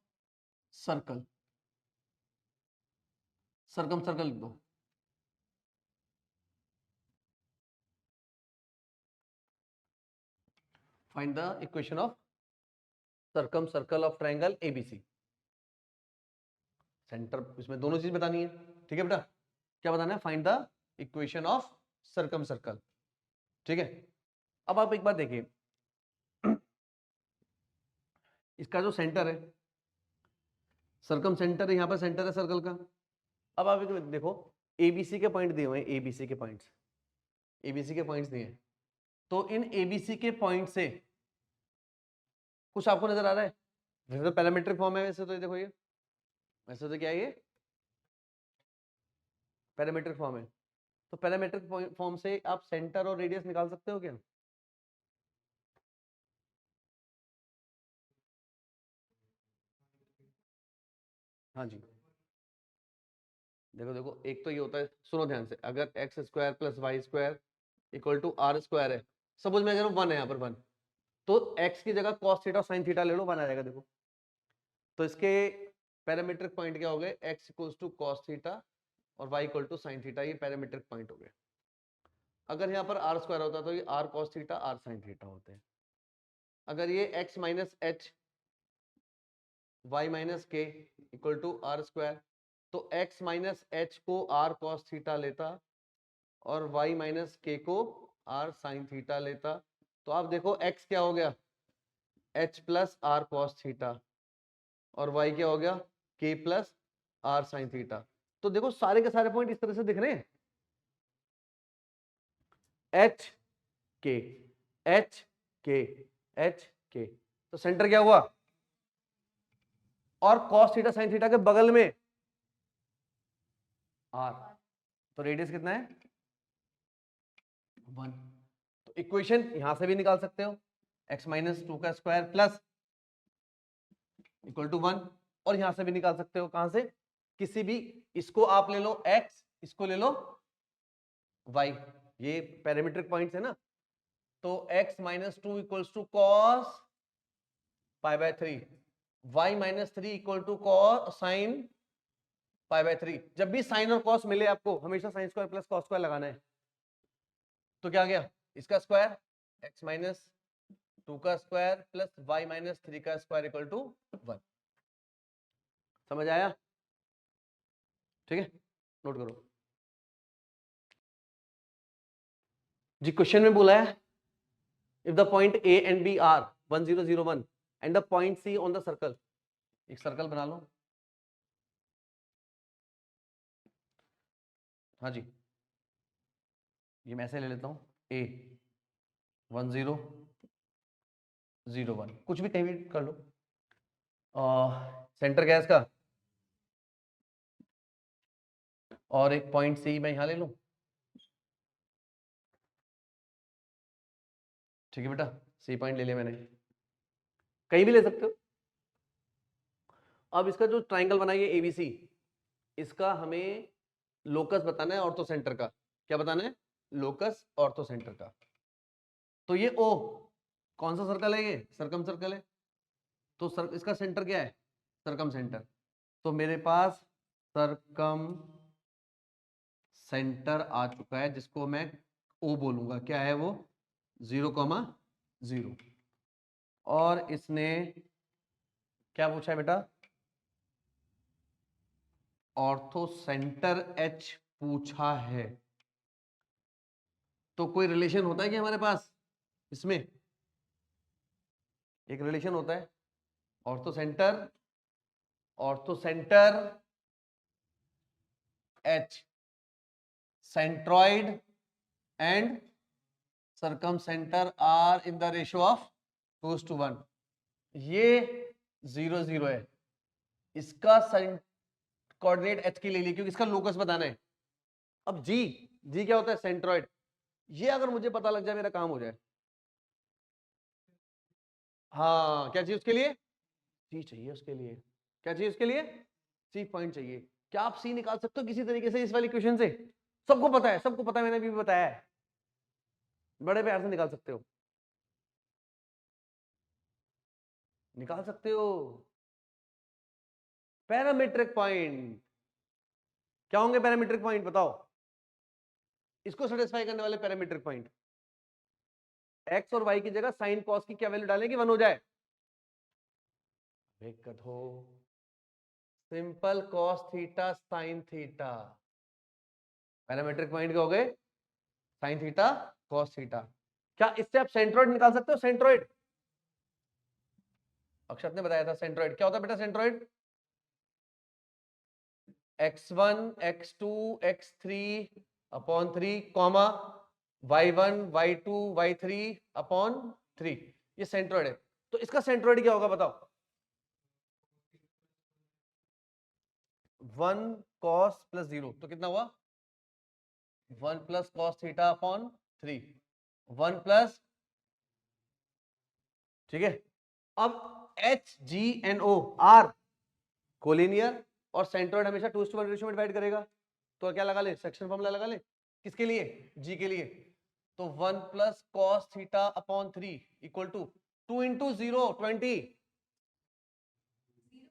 circle, circum circle लिख दो। Find the equation of circum circle of triangle ABC. Centre, इसमें दोनों चीज बतानी है। ठीक है बेटा, क्या बताना है, find the equation of circum circle. ठीक है, अब आप एक बात देखिए, इसका जो सेंटर है, सर्कम सेंटर है, यहां पर सेंटर है सर्कल का। अब आप एक देखो, एबीसी के पॉइंट दिए हुए हैं, एबीसी के पॉइंट्स, एबीसी के पॉइंट्स दिए हैं, तो इन एबीसी के पॉइंट से कुछ आपको नजर आ रहा है, वैसे तो पैरामीट्रिक फॉर्म है, वैसे तो ये देखो, ये वैसे तो क्या है, ये पैरामीट्रिक फॉर्म है, तो पैरामीट्रिक फॉर्म से आप सेंटर और रेडियस निकाल सकते हो क्या, हाँ जी। देखो देखो, एक तो ये होता है, सुनो ध्यान से, अगर x square plus Y square equal to r square है, सपोज मैं कह रहा हूँ 1 है, यहाँ पर 1, तो x की जगह cos थीटा साइन थीटा ले लो, 1 आ जाएगा। देखो तो इसके पैरामीट्रिक पॉइंट क्या हो गए, x equals to cos theta और y equal to sine theta, ये पैरामीट्रिक पॉइंट हो गए। अगर यहाँ पर आर स्क्वायर होता तो ये r cos theta r sine theta होते हैं। अगर ये x minus H y minus के इक्वल टू आर स्क्वायर, तो x माइनस एच को r cos थीटा लेता और y माइनस के को r साइन थीटा लेता, तो आप देखो x क्या हो गया, h plus r cos theta, और y क्या हो गया, k plus r sine theta. तो देखो सारे के सारे पॉइंट इस तरह से दिख रहे हैं, h के एच के एच के, तो सेंटर क्या हुआ, और cos थीटा sin थीटा के बगल में r, तो रेडियस कितना है 1। तो इक्वेशन यहां से भी निकाल सकते हो, x माइनस 2 का स्क्वायर प्लस इक्वल टू 1, और यहां से भी निकाल सकते हो, कहां से, किसी भी, इसको आप ले लो x, इसको ले लो y, ये पैरामीट्रिक पॉइंट्स है ना, तो x minus 2 equals to cos pi by 3, y minus 3 equal to cos sine pi by 3। जब भी साइन और कॉस मिले आपको हमेशा sine square plus cos square लगाना है। तो क्या गया, इसका स्क्वायर x माइनस 2 का स्क्वायर प्लस y माइनस 3 का स्क्वायर इक्वल टू 1। समझ आया, ठीक है, नोट करो जी। क्वेश्चन में बोला है if the point a and b are 1 0 0 1 and the point c on the circle, एक सर्कल बना लो, हाँ जी, ये मैं ऐसे ले लेता हूं, a 1 0 0 1, कुछ भी कहीं भी कर लो, सेंटर क्या है इसका, और एक पॉइंट सी मैं यहां ले लूं, ठीक है बेटा, सी पॉइंट ले लिया मैंने, कहीं भी ले सकते हो। अब इसका जो ट्राइंगल बनाइए एबीसी, इसका हमें लोकस बताना है ऑर्थो सेंटर का, क्या बताना है, लोकस ऑर्थो सेंटर का। तो ये ओ कौन सा सर्कल है, ये सर्कम सर्कल है, तो इसका सेंटर क्या है, सर्कम सेंटर, तो मेरे पास सर्कम सेंटर आ चुका है, जिसको मैं ओ बोलूंगा, क्या है वो 0,0, और इसने क्या पूछा है बेटा, ऑर्थो सेंटर एच पूछा है। तो कोई रिलेशन होता है कि हमारे पास इसमें, एक रिलेशन होता है, orthocentre H, centroid and circumcentre are in the ratio of 2:1। ये 0 0 है, इसका कोऑर्डिनेट एच की ले ली क्योंकि इसका लोकस बताना है। अब जी क्या होता है, सेंट्रॉइड, ये अगर मुझे पता लग जाए मेरा काम हो जाए। हाँ, क्या चाहिए उसके लिए, सी चाहिए उसके लिए, क्या चाहिए उसके लिए, सी पॉइंट चाहिए। क्या आप सी निकाल सकते हो किसी तरीके से इस वाली क्वेश्चन से, सबको पता है, सबको पता है, मैंने भी बताया है, बड़े प्यार से निकाल सकते हो, निकाल सकते हो। पैरामीट्रिक पॉइंट क्या होंगे, पैरामीट्रिक पॉइंट बताओ, इसको सेटिस्फाई करने वाले पैरामीट्रिक पॉइंट, एक्स और वाई की जगह साइन कॉस की क्या वैल्यू डालें कि 1 हो जाए, दिक्कत हो, simple cos theta sine theta, parametric point क्या हो गए, साइन थीटा कॉस थीटा। क्या इससे आप सेंट्रोइड निकाल सकते हो, सेंट्रोइड, अक्षत ने बताया था सेंट्रोइड क्या होता है बेटा, centroid x1 x2 x3 upon 3 comma y1 y2 y3 upon 3, ये सेंट्रोइड है। तो इसका सेंट्रोइड क्या होगा बताओ, 1 cos प्लस 0, तो कितना हुआ 1 plus cos theta upon 3, 1 plus, ठीक है। अब H G N O are collinear, और सेंट्रोइड हमेशा 2:1 रेशियो में डिवाइड करेगा, तो क्या लगा ले, सेक्शन फॉर्मूला लगा ले, किसके लिए, जी के लिए, तो 1 plus cos theta upon 3 equal to 2 into 0 20,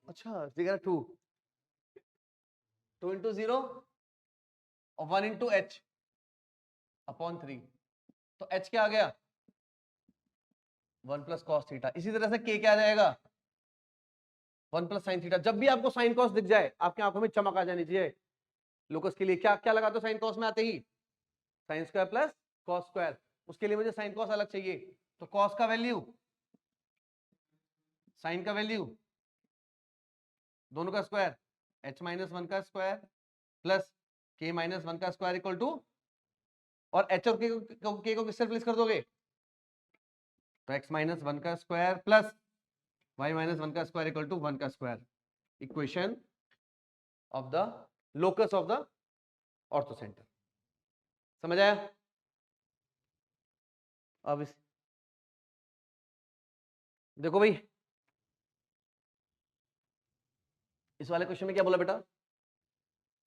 अच्छा 2 इंटू 0 और 1 इंटू एच अपॉन 3, तो एच क्या आ गया 1 प्लस कॉस थीटा। इसी तरह से के क्या आ जाएगा 1 प्लस साइन थीटा। जब भी आपको साइन कॉस दिख जाए आपकी आंखों में चमक आ जानी चाहिए। लोकस के लिए क्या क्या लगा दो साइन कॉस में आते ही, sine square plus cos square, उसके लिए मुझे साइन कॉस अलग चाहिए, तो कॉस का वैल्यू साइन का वैल्यू दोनों का स्क्वायर h माइनस 1 का स्क्वायर प्लस k माइनस 1 का स्क्वायर इक्वल टू, और h और k को किससे रिप्लेस कर दोगे, तो x माइनस 1 का स्क्वायर प्लस y माइनस 1 का स्क्वायर इक्वल टू 1 का square, equation of the locus of the orthocentre. समझ आया? अब देखो भाई, इस वाले क्वेश्चन में क्या बोला बेटा,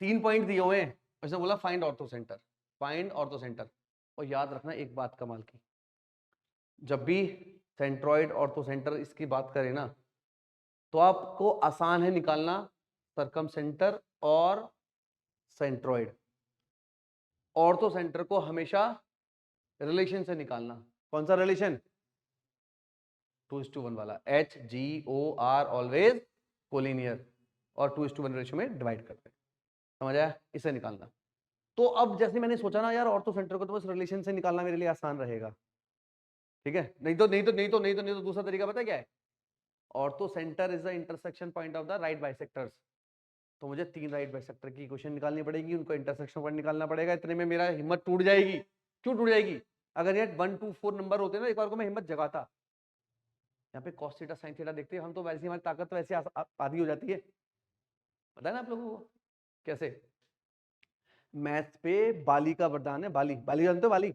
3 पॉइंट दिए हुए हैं, उसने बोला फाइंड ऑर्थोसेंटर, फाइंड ऑर्थोसेंटर। और याद रखना एक बात कमाल की, जब भी सेंट्रॉइड ऑर्थोसेंटर इसकी बात करें ना, तो आपको आसान है निकालना सर्कमसेंटर और सेंट्रॉइड। ऑर्थोसेंटर को हमेशा रिलेशन से निकालना। कौन सा रिलेशन? 2:1 वाला, HGOR ऑलवेज कोलिनियर, और 2:1 रेशियो में डिवाइड करते हैं। समझ आया? इसे निकालना। तो अब जैसे मैंने सोचा ना यार, ऑर्थोसेंटर को तो बस रिलेशन से निकालना मेरे लिए आसान रहेगा, ठीक है? नहीं तो दूसरा तरीका पता है क्या है? Orthocentre is the intersection point of the right bisectors. तो मुझे 3 राइट बाइसेक्टर की इक्वेशन निकालनी पड़ेगी, उनको इंटरसेक्शन पॉइंट निकालना पड़ेगा। इतने में मेरा हिम्मत टूट जाएगी। क्यों टूट जाएगी? अगर ये 1, 2, 4 नंबर होते ना, एक बार को मैं हिम्मत जगाता। यहाँ पे cos थीटा sin थीटा देखते हैं हम, तो वैसे हमारी ताकत तो वैसे आधी हो जाती है। पता है ना आप लोगों को कैसे? मैथ्स पे बाली का वरदान है। बाली, बाली जानते हो? बाली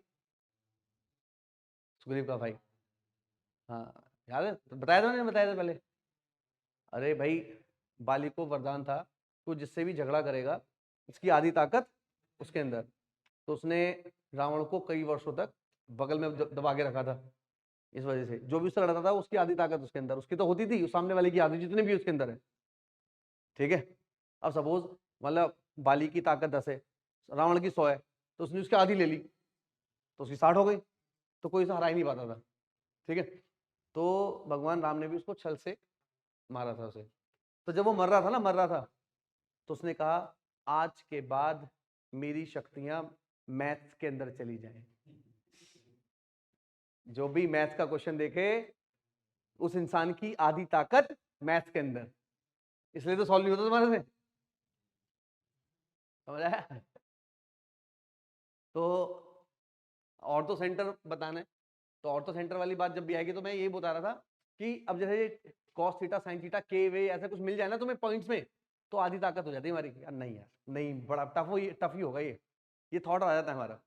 सुग्रीव का भाई। हाँ याद है, तो बताया था मैंने, बताया था पहले। अरे भाई, बाली को वरदान था, तो जिससे भी झगड़ा करेगा उसकी आधी ताकत उसके अंदर। तो उसने रावण को कई वर्षों तक बगल में दबा के रखा था। इस वजह से जो भी उससे लड़ता था उसकी आधी ताकत उसके अंदर, उसकी तो होती थी, सामने वाले की आधी जितनी भी उसके अंदर है, ठीक है? अब सपोज मतलब बाली की ताकत 10 है, रावण की 100 है, तो उसने उसकी आधी ले ली तो उसकी 60 हो गई, तो कोई उसे हरा ही नहीं पाता था, ठीक है? तो भगवान राम ने भी उसको छल से मारा था उसे। तो जब वो मर रहा था ना, मर रहा था, तो उसने कहा आज के बाद मेरी शक्तियां मैथ्स के अंदर चली जाएं। जो भी मैथ्स का क्वेश्चन देखे, उस इंसान की आधी ताकत मैथ्स के अंदर, इसलिए तो सॉल्व नहीं होता तुम्हारे से। समझ आया? तो ऑर्थो सेंटर बताना है, तो ऑर्थो सेंटर वाली बात जब भी आएगी तो मैं यही बता रहा था कि अब जैसे कॉस थीटा साइन थीटा के वे ऐसा कुछ मिल जाए ना तुम्हें पॉइंट्स में, तो आधी ताकत हो जाती है हमारी। यार नहीं यार, नहीं, बड़ा टफ ही होगा ये थॉट आ जाता है हमारा।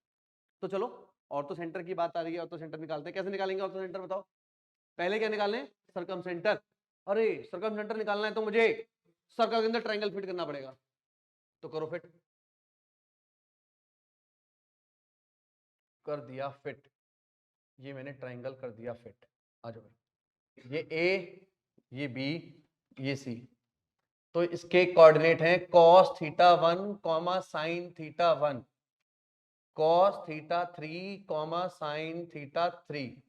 तो चलो ऑर्थो सेंटर की बात आ रही है, ऑर्थो सेंटर निकालते हैं। कैसे निकालेंगे ऑर्थो सेंटर बताओ? पहले क्या निकालें? Circum centre. अरे सर्कम सेंटर निकालना है तो मुझे सर्कल के अंदर ट्रायंगल फिट करना पड़ेगा, तो करो फिट। कर दिया फिट, ये मैंने ट्रायंगल कर दिया फिट। आ जाओ, ये ए, ये बी, ये सी। तो इसके कोऑर्डिनेट हैं cos theta 1 comma sine theta 1, cos theta 3 comma sine theta 3,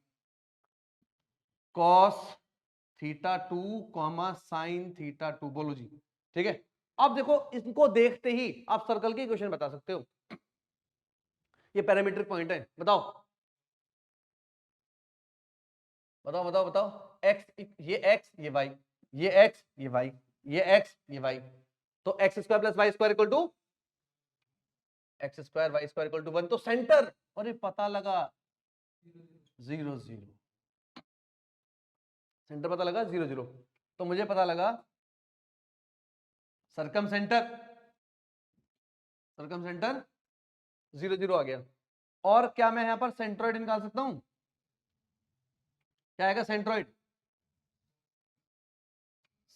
cos theta 2 comma sine theta 2। बोलो जी, ठीक है? अब देखो, इसको देखते ही आप सर्कल की इक्वेशन बता सकते हो। ये पैरामीट्रिक पॉइंट है, बताओ बताओ बताओ बताओ। x, ये x ये y, ये x ये y, ये x ये y, तो x square plus Y square equal to x square Y square equal to 1। तो सेंटर, अरे पता लगा 0 0, सेंटर पता लगा 0 0। तो मुझे पता लगा सरकम सेंटर, सरकम सेंटर 0 0 आ गया। और क्या मैं यहां पर सेंट्रोइड निकाल सकता हूं? क्या आएगा centroid?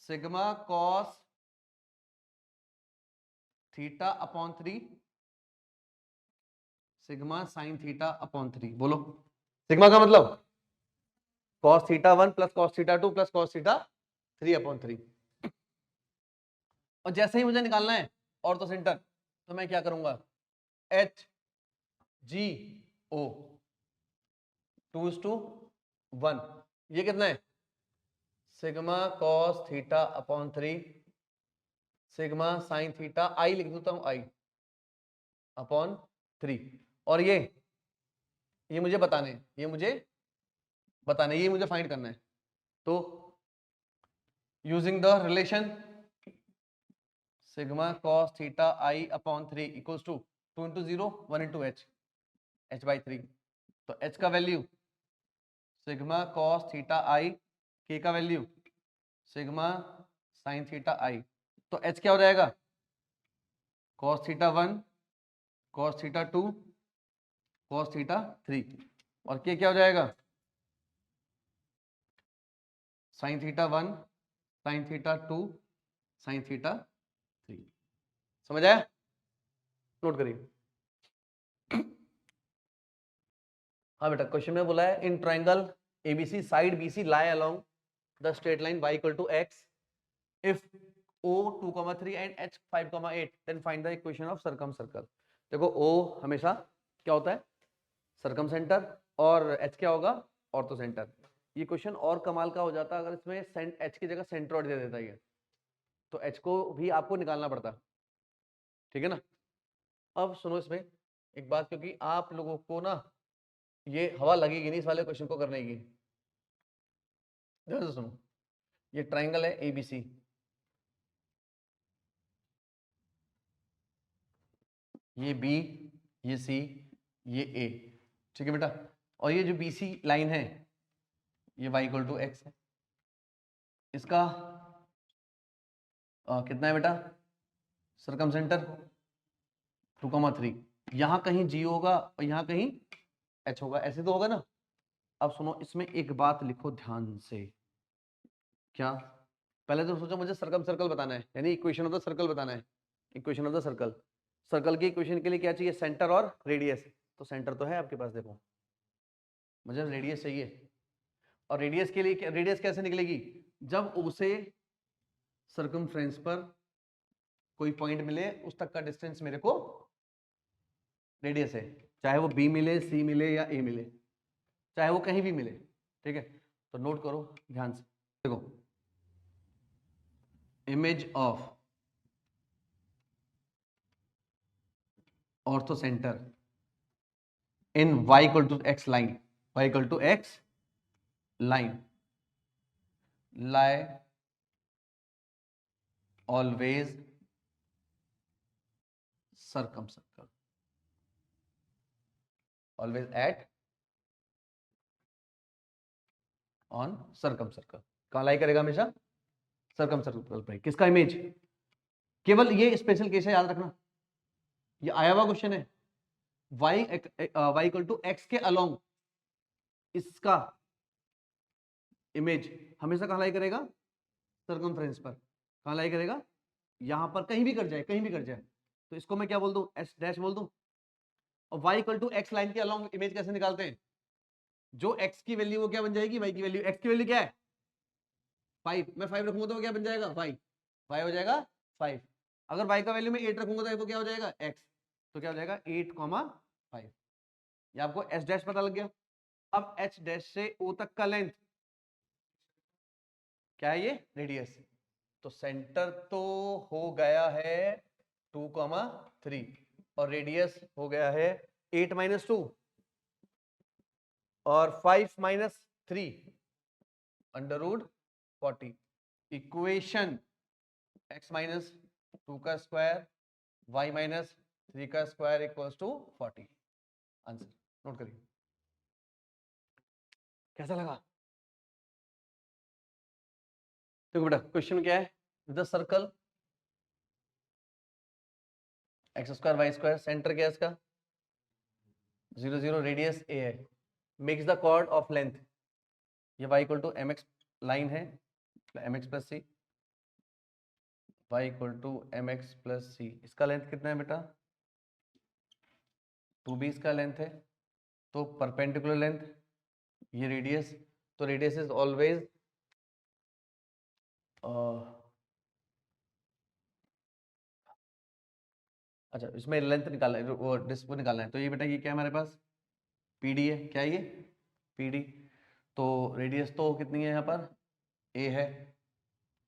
Sigma cos theta upon 3 sigma sine theta upon 3। बोलो, सिग्मा का मतलब cos theta 1 plus cos theta 2 plus cos theta 3 upon 3। और जैसे ही मुझे निकालना है ऑर्थो सेंटर, तो मैं क्या करूंगा? H G O 2:1, ये कितना है? Sigma cos theta upon 3 sigma sine theta, I लिख देता हूं, आई अपॉन 3। और ये मुझे बताने, ये मुझे फाइंड करना है। तो using the relation sigma cos theta i upon 3 equals to 2 into 0 1 into h, h by 3। तो h का वैल्यू सिग्मा कॉस थीटा आई, के का वैल्यू सिग्मा साइन थीटा आई, तो एच क्या हो जाएगा cos theta 1 cos theta 2 cos theta 3, और के क्या हो जाएगा sine theta 1 sine theta 2 sine theta 3। समझ आया? नोट करिए। हाँ बेटा, क्वेश्चन में बोला है in triangle ABC side BC lie along the straight line y equal to x if O 2,3 and H 5,8 then find the equation of circumcircle. देखो O हमेशा क्या होता है सर्कम सेंटर, और H क्या होगा ऑर्थो सेंटर। ये question और कमाल का हो जाता अगर इसमें H की जगह सेंट्रोइड दे देता है, तो H को भी आपको निकालना पड़ता, ठीक है ना। अब सुनो इसमें एक बात, क्योंकि आप लोगों को ना ये हवा लगेगी नहीं इस वाले क्वेश्चन को करने की। ध्यान से सुनो, ये ट्राइंगल है एबीसी, ये बी, ये सी, ये ए, ठीक है बेटा। और ये जो बीसी लाइन है ये y इक्वल टू एक्स है, इसका कितना है बेटा सरकम सेंटर 2,3, यहाँ कहीं जी होगा और यहाँ कहीं एच होगा, ऐसे तो होगा ना। अब सुनो इसमें एक बात लिखो ध्यान से, क्या पहले तो सोचो मुझे सर्कम सर्कल बताना है, यानी इक्वेशन ऑफ द सर्कल बताना है। Equation of the circle, circle की इक्वेशन के लिए क्या चाहिए सेंटर और रेडियस, तो सेंटर तो है आपके पास, देखो मुझे रेडियस चाहिए, और रेडियस के लिए रेडियस कैसे निकलेगी जब O से सर्कमफ्रेंस पर कोई पॉइंट मिले उस तक का डिस्टेंस मेरे को रेडियस है, चाहे वो बी मिले सी मिले या ए मिले, चाहे वो कहीं भी मिले, ठीक है। तो नोट करो ध्यान से, देखो image of orthocentre in y equal to x line, y equal to x line lie always circumcircle, always at on circumcircle, कहाँ लाई करेगा हमेशा सर्कमसर्कल पर। किसका इमेज, केवल ये स्पेशल केस है याद रखना, ये आया हुआ क्वेश्चन है y इक्वल टू एक्स के अलोंग इसका इमेज हमेशा कहाँ लाई करेगा सर्कमफ्रेंस पर, कहाँ लाई करेगा यहां पर, कहीं भी कर जाए कहीं भी कर जाए, तो इसको मैं क्या बोल दूं एस डैश बोल दूं। और y equal to x line के अलोंग इमेज कैसे निकालते हैं, जो x की वैल्यू वो क्या बन जाएगी y की वैल्यू, x की वैल्यू क्या है 5, मैं 5 रखूंगा तो वो क्या बन जाएगा 5, y हो जाएगा 5। अगर y का वैल्यू में 8 रखूंगा तो क्या हो जाएगा x, तो क्या हो जाएगा 8,5। ये आपको s डैश पता लग गया। अब h डैश से o तक का लेंथ क्या है, ये रेडियस, तो सेंटर तो हो गया है 2,3 और रेडियस हो गया है 8 - 2 और 5 - 3 √40। इक्वेशन x - 2 का स्क्वायर y - 3 का square equals to 40। Answer note करिए, कैसा लगा। देखो बेटा क्वेश्चन क्या है, the circle x square y square, centre क्या है इसका 0 0, रेडियस a है, makes the chord of length, ये y equal to mx line है mx plus c, y equal to mx plus c, इसका लेंथ कितना है बेटा 2b इसका लेंथ है, तो परपेंडिकुलर लेंथ ये रेडियस, तो रेडियस इज ऑलवेज अच्छा इसमें लेंथ निकालना है, वो डिस्टेंस निकालना है, तो ये बेटा ये क्या है हमारे पास पीडी है, क्या है ये पीडी, तो रेडियस तो कितनी है यहाँ पर ए है,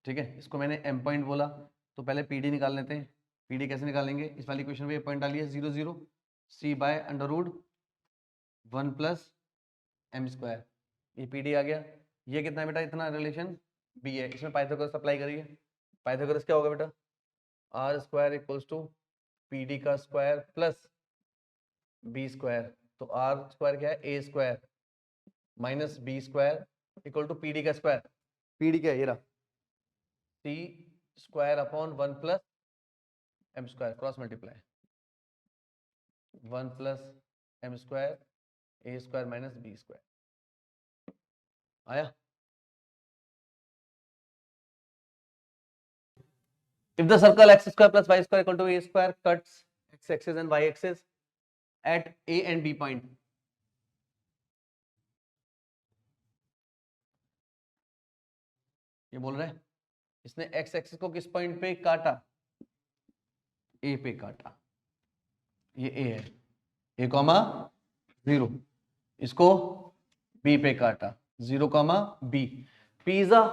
ठीक है। इसको मैंने एम पॉइंट बोला, तो पहले पीडी निकाल लेते हैं। पीडी कैसे निकालेंगे, इस वाली इक्वेशन में पॉइंट डालिए 0 0 सी बाय √1 प्लस एम स्क्वायर, ये पीडी आ गया। ये कितना है बेटा इतना रिलेशन बी है, इसमें पाइथागोरस अप्लाई करिए। पाइथागोरस क्या होगा बेटा r square equals to p d का स्क्वायर प्लस बी स्क्वायर, तो आर स्क्वायर क्या है a square minus B square equal to p d का स्क्वायर, पी डी क्या है ये रहा, c square upon 1 plus m square, cross multiply 1 plus m square a square minus B square. आया? If the circle x square plus y square equal to a square cuts x axis and y axis at a and b point, ये बोल रहा है इसने x axis को किस point पे काटा, a पे काटा, ये a है, a कॉमा 0, इसको b पे काटा 0 comma b, p is a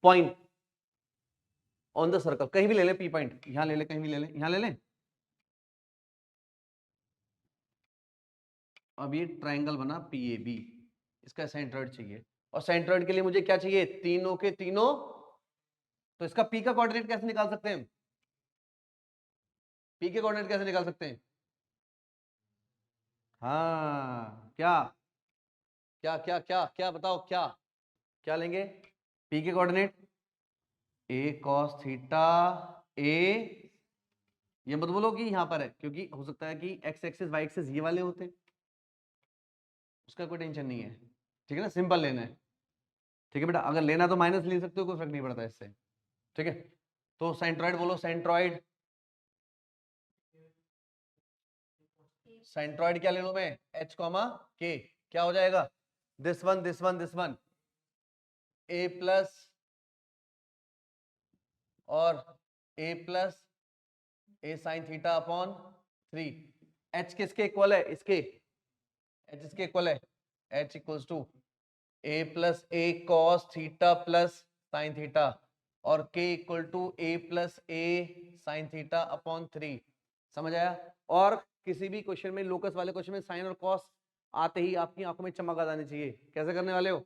point on the circle, कहीं भी ले ले p पॉइंट, यहां ले ले, कहीं भी ले ले, यहां ले ले। अब ये ट्रायंगल बना PAB, इसका सेंट्रोइड चाहिए, और सेंट्रोइड के लिए मुझे क्या चाहिए, तीनों के तीनों, तो इसका P का कोऑर्डिनेट कैसे निकाल सकते हैं, P के कोऑर्डिनेट कैसे निकाल सकते हैं, हाँ क्या क्या क्या क्या क्या बताओ, क्या क्या लेंगे, P के coordinate a cos theta a, ये मत बोलो कि यहां पर है, क्योंकि हो सकता है कि x एक्सिस y एक्सिस ये वाले होते हैं, उसका कोई टेंशन नहीं है, ठीक है ना, सिंपल लेना है, ठीक है बेटा, अगर लेना तो माइनस ले सकते हो, कोई फर्क नहीं पड़ता इससे, ठीक है। तो सेंट्रॉइड बोलो, सेंट्रॉइड, सेंट्रॉइड क्या ले लो मैं, h कॉमा k, क्या हो जाएगा, this one this one this one, a plus और a plus a sine theta upon 3, h किसके इक्वल है, इसके, h इसके इक्वल है, h equals to a plus a cos theta plus sine theta, और k equal to a plus a sine theta upon 3, समझ आया। और किसी भी क्वेश्चन में, लोकस वाले क्वेश्चन में साइन और कॉस आते ही आपकी आंखों में चमक आ जानी चाहिए, कैसे करने वाले हो,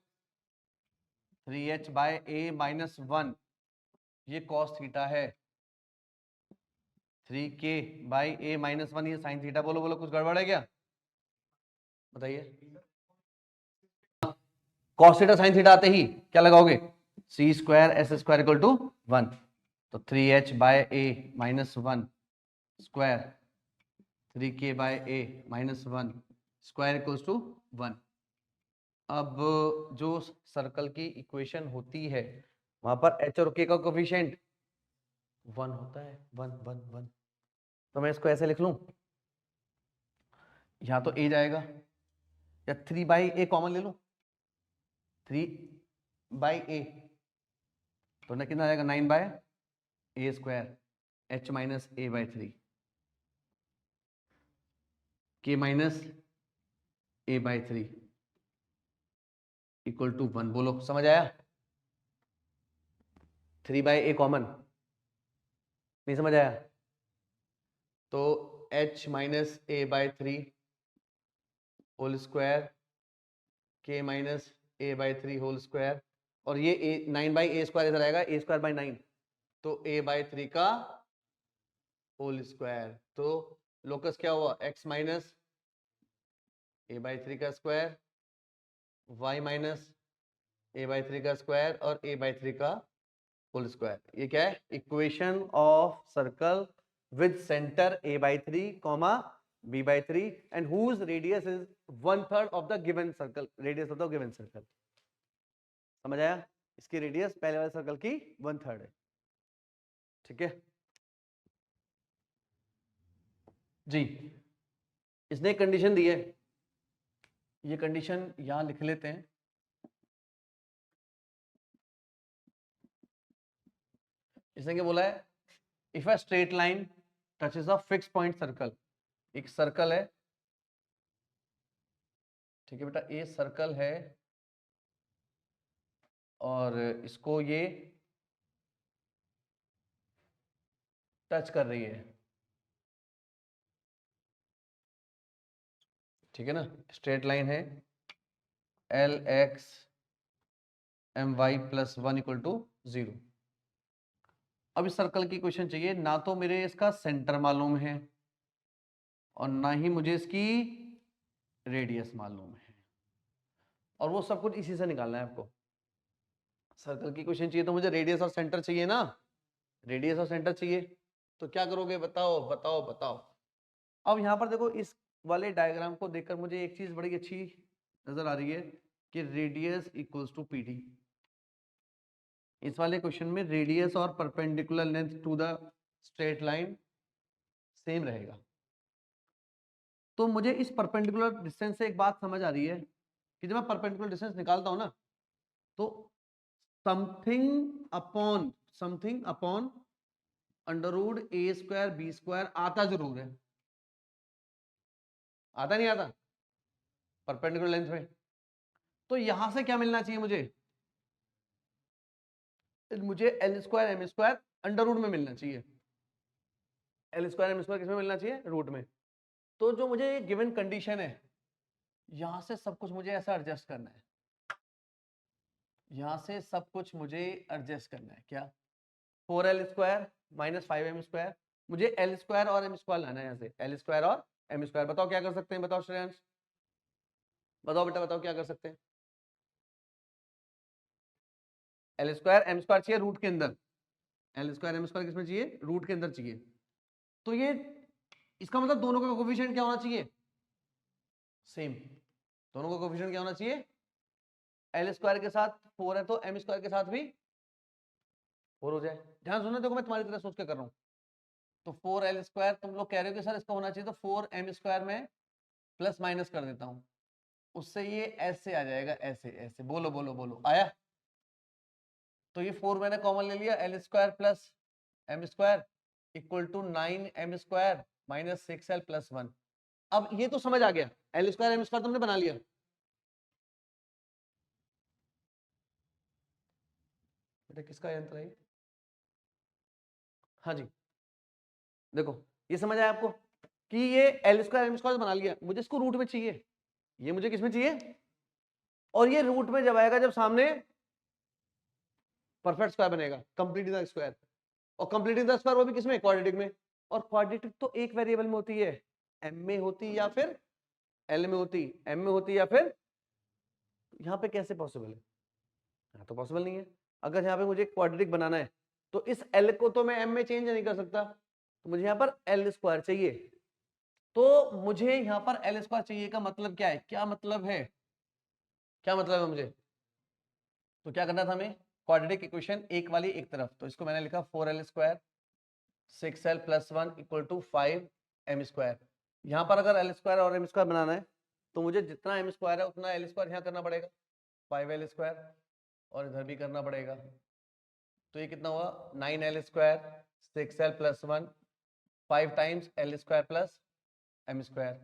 3h बाय a माइनस 1, ये कॉस थीटा है, 3k बाई a माइनस 1, ये साइन थीटा, बोलो बोलो कुछ गड़बड़ है क्या, बताइए, कॉस थीटा साइन थीटा आते ही क्या लगाओगे, c square s square equal to 1, तो 3h by a minus 1 square 3k by a minus 1 square equals to 1। अब जो सर्कल की इक्वेशन होती है वहां पर h और k का कोफिशिएंट 1 होता है, 1 1 1, तो मैं इसको ऐसे लिख लूं, यहां तो a जाएगा, या 3 बाई a कॉमन ले लूं, 3 बाई a, तो ना कितना आ जाएगा, 9 by a square h minus a by 3, k minus a by 3 equal to 1, बोलो समझ आया, 3 बाई a कॉमन, नहीं समझ आया, तो h minus a by 3 whole square k minus a by 3 whole square, और ये 9 बाई a स्क्वायर इधर आएगा, a स्क्वायर बाई 9, तो a बाई 3 का होल स्क्वायर, तो लोकस क्या हुआ, x माइनस a बाई 3 का square, y minus a by 3 का स्क्वायर, और a बाई 3 का होल स्क्वायर, ये क्या है, equation of circle with centre a by 3 comma b by 3 and whose radius is 1/3 of the given circle, radius of the given circle, समझ आया, इसकी radius पहले वाले सर्कल की 1/3 है, ठीक है जी। इसने एक कंडीशन दी है, ये कंडीशन यहां लिख लेते हैं, इसने क्या बोला है, if a straight line touches a fix point circle, एक सर्कल है, ठीक है बेटा, ये सर्कल है और इसको ये टच कर रही है, ठीक है ना, स्ट्रेट लाइन है l x m y plus 1 equal to 0। अब इस सर्कल की क्वेश्चन चाहिए, ना तो मेरे इसका सेंटर मालूम है और ना ही मुझे इसकी रेडियस मालूम है, और वो सब कुछ इसी से निकालना है आपको। सर्कल की क्वेश्चन चाहिए तो मुझे रेडियस और सेंटर चाहिए ना, रेडियस और सेंटर चाहिए, तो क्या करोगे बताओ बताओ बताओ। अब यहाँ पर देखो इस वाले डायग्राम को देखकर मुझे एक चीज बड़ी अच्छी नजर आ रही है कि रेडियस इक्वल्स टू पीडी। इस वाले क्वेश्चन में रेडियस और perpendicular length to the straight line same रहेगा। तो मुझे इस परपेंडिकुलर डिस्टेंस से एक बात समझ आ रही है कि जब मैं परपेंडिकुलर डिस्टेंस निकालता हूं ना, तो समथिंग अपॉन अंडर रूट ए स्क्वायर बी स्क्वायर आता जरूर है, आता नहीं आता परपेंडिकुलर लेंथ में। तो यहां से क्या मिलना चाहिए मुझे l square m square under root में मिलना चाहिए। एल स्क्वायर एम स्क्वायर किसमें मिलना चाहिए? रूट में। तो जो मुझे गिवन कंडीशन है, यहां से सब कुछ मुझे ऐसा एडजस्ट करना है, यहां से सब कुछ मुझे एडजस्ट करना है। क्या? 4l square minus 5m square, मुझे एल स्क्वायर और एम स्क्वायर लाना है यहाँ से, एल स्क्वायर और एम स्क्वायर। बताओ क्या कर सकते हैं, बताओ श्रेयांश, बताओ बेटा बताओ क्या कर सकते हैं। एल स्क्वायर एम स्क्वायर चाहिए रूट के अंदर, एल स्क्वायर एम स्क्वायर किसमें चाहिए? रूट के अंदर चाहिए। तो ये इसका मतलब दोनों का कोफिशिएंट क्या होना चाहिए? सेम। दोनों का कोफिशिएंट क्या होना चाहिए? एल स्क्वायर के साथ 4 है तो एम स्क्वायर के साथ भी 4 हो जाए। ध्यान सुनना, देखो मैं तुम्हारी तरह सोच के कर रहा हूं। तो 4l स्क्वायर, तुम लोग कह रहे हो कि सर इसका होना चाहिए, तो 4m स्क्वायर में प्लस माइनस कर देता हूं, उससे ये ऐसे आ जाएगा, ऐसे ऐसे। बोलो बोलो बोलो, आया? तो ये 4 मैंने कॉमन ले लिया, l square plus m square equal to 9m square minus 6l plus 1। अब ये तो समझ आ गया, एल स्क्वायर एम स्क्वायर तुमने बना लिया। बेटा किसका यंत्र है? हाँ जी, देखो ये समझ आया आपको कि ये एल स्क्वायर एम स्क्वायर बना लिया, मुझे इसको रूट में चाहिए, ये मुझे किस में चाहिए? और ये रूट में जब आएगा, जब सामने परफेक्ट स्क्वायर बनेगा, कंप्लीटिंग द स्क्वायर। और कंप्लीटिंग द स्क्वायर वो भी किसमें? क्वाड्रेटिक में। और क्वाड्रेटिक तो एक वेरिएबल में होती है, एम में होती या फिर एल में होती, एम में होती या फिर, यहाँ पे कैसे पॉसिबल है? यहाँ तो पॉसिबल नहीं है। अगर यहाँ पे मुझे क्वाड्रेटिक बनाना है तो इस एल को तो मैं एम में चेंज नहीं कर सकता, तो मुझे यहाँ पर एल स्क्वायर चाहिए। तो मुझे यहाँ पर एल स्क्वायर चाहिए का मतलब क्या है? क्या मतलब है? क्या मतलब है मुझे? तो क्या करना था हमें? क्वाड्रेटिक इक्वेशन एक वाली एक तरफ, तो इसको मैंने लिखा 4l square 6l plus 1 equal to 5m square. यहाँ पर अगर एल स्क्वायर और एम स्क्वायर बनाना है तो मुझे जितना एम स्क्वायर है उतना एल स्क्वायर यहाँ करना पड़ेगा, 5l स्क्वायर, और इधर भी करना पड़ेगा। तो ये कितना हुआ? 9l square 6l plus 1 5 times l square plus m square.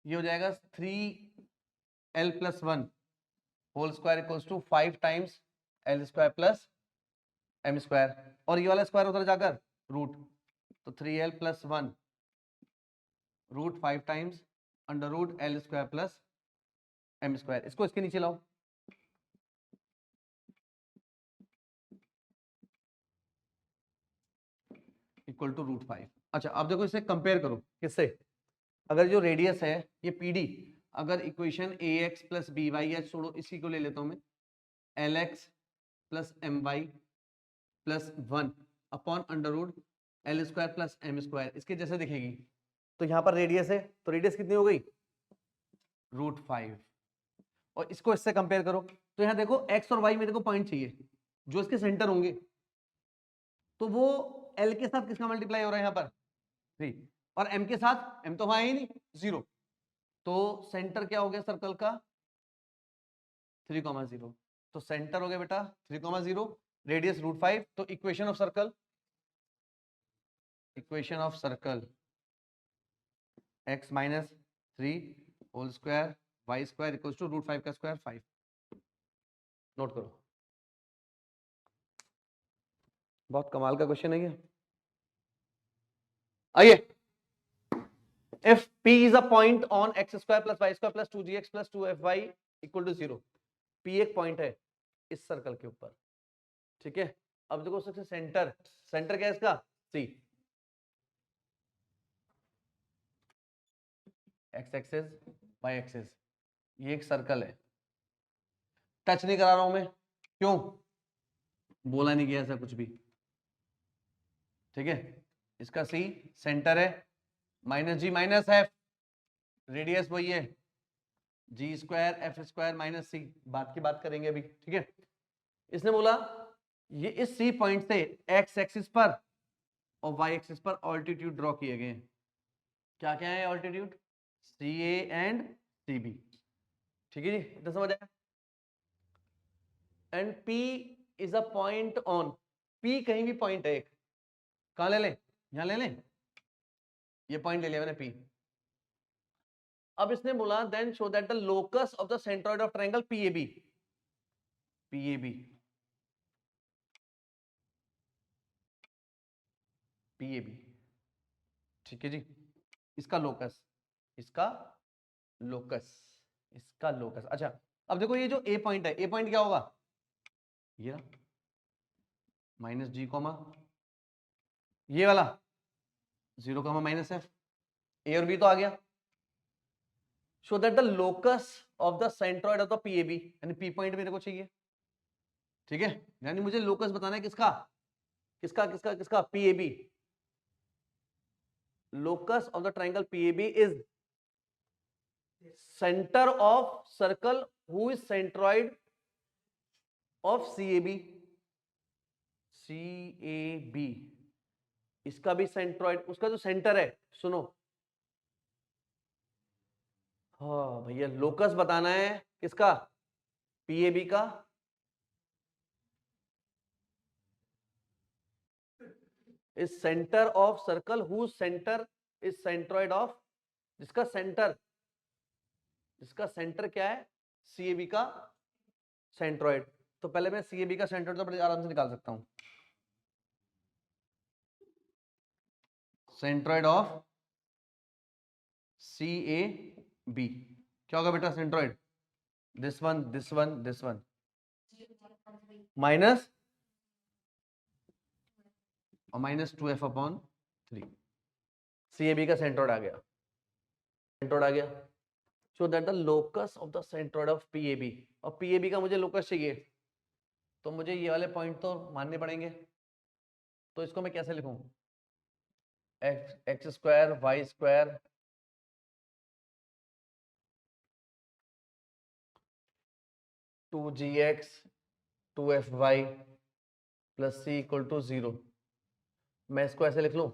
ये हो जाएगा 3l plus 1 whole square equals to 5 times l square plus m square. और ये वाला स्क्वायर उधर जाकर रूट, तो 3l plus 1 root 5 times under root l square plus m square. इसको इसके नीचे लाओ, इक्वल टू रूट 5। अच्छा अब देखो इसे कंपेयर करो किससे? अगर जो रेडियस है ये पीडी, अगर equation a x plus b y है, छोड़ो इसी को ले लेता हूं मैं, l x plus m y plus 1 upon under root l square plus m square, इसके जैसे दिखेगी। तो यहाँ पर रेडियस है, तो रेडियस कितनी हो गई? रूट 5। और इसको इससे कंपेयर करो, तो यहाँ देखो एक्स और वाई मेरे को पॉइंट चाहिए जो इसके सेंटर होंगे, तो वो एल के साथ किसका मल्टीप्लाई हो रहा है यहाँ पर? 3। और एम के साथ, एम तो वहां ही नहीं, 0। तो सेंटर क्या हो गया सर्कल का? 3,0। तो सेंटर हो गया बेटा 3,0, रेडियस रूट 5। तो equation of circle, x minus 3 whole square Y square equal to root 5 का स्क्वायर 5। नोट करो, बहुत कमाल का क्वेश्चन है ये। आइए, if p is a point on x square plus y square plus 2gx plus 2fy equal to 0, p एक point है इस सर्कल के ऊपर, ठीक है। अब देखो सबसे सेंटर, सेंटर क्या है इसका? c, x axis y axis, ये एक सर्कल है, टच नहीं करा रहा हूं मैं, क्यों? बोला नहीं गया ऐसा कुछ भी, ठीक है। इसका सी सेंटर है, minus g minus F, radius वही है, जी स्क्वायर एफ स्क्वायर माइनस सी, बात की बात करेंगे अभी, ठीक है। इसने बोला ये इस सी पॉइंट से एक्स एक्सिस पर और वाई एक्सिस पर ऑल्टीट्यूड ड्रॉ किए गए हैं। क्या क्या है altitude? C A and C B, ठीक है जी, इतना समझ आया। And P is a point on, P कहीं भी पॉइंट है एक, कहां ले लें? यहां ले लें, ये पॉइंट ले लिया मैंने P। अब इसने बोला then show that the locus of the centroid of triangle PAB, PAB, PAB, ठीक है जी। इसका लोकस, इसका लोकस, इसका लोकस। अच्छा अब देखो ये जो A पॉइंट है, A पॉइंट क्या होगा? ये माइनस जी कॉमा ये वाला 0 कॉमा माइनस एफ, ए और बी तो आ गया। Show that the locus of the centroid of the PAB, यानी P पॉइंट मेरे को चाहिए, ठीक है। यानी मुझे लोकस बताना है किसका, किसका किसका किसका? PAB। Locus of the triangle PAB is centre of circle who is centroid of CAB, CAB, इसका भी सेंट्रोइड, उसका जो सेंटर है, सुनो, हाँ भैया लोकस बताना है किसका? PAB का, is centre of circle who centre is centroid of, जिसका सेंटर, जिसका सेंटर क्या है? CAB का सेंट्रोइड। तो पहले मैं CAB का सेंट्रोइड तो बड़े आराम से निकाल सकता हूं, सेंट्रोइड ऑफ CAB क्या होगा बेटा? Centroid this one this one this one minus और माइनस 2f अपॉन 3, CAB का सेंट्रोइड आ गया, सेंट्रोइड आ गया। So that the locus of the centroid of PAB, और PAB का मुझे लोकस चाहिए, तो मुझे ये वाले पॉइंट तो मानने पड़ेंगे। तो इसको मैं कैसे लिखूं? X square Y square two g x two f y plus c equal to 0। मैं इसको ऐसे लिख लूं,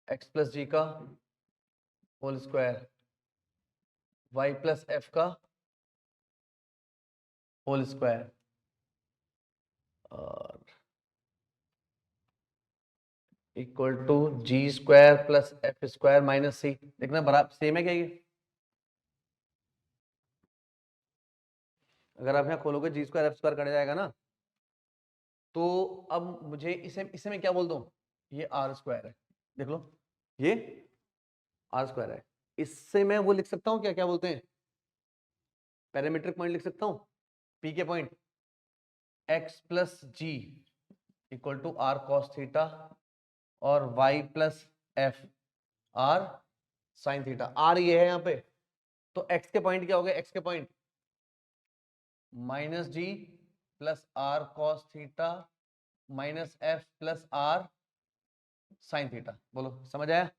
एक्स प्लस जी का whole square, y plus f का होल स्क्वायर, और equal to g square plus f square minus c. देखना बराबर सेम है क्या ये? अगर आप यहाँ खोलोगे जी स्क्वायर एफ स्क्वायर कट जाएगा ना, तो अब मुझे इसे इसे मैं क्या बोल दूं? ये आर स्क्वायर है, देख लो ये आर स्क्वायर है। इससे मैं वो लिख सकता हूँ क्या, क्या बोलते हैं, पैरामीट्रिक पॉइंट लिख सकता हूँ, पी के point x plus g equal to r cos theta और y plus f r sine theta. R ये है यहाँ पे, तो एक्स के पॉइंट क्या हो गए? एक्स के point minus g plus r cos theta minus f plus r sine theta. बोलो समझ आया?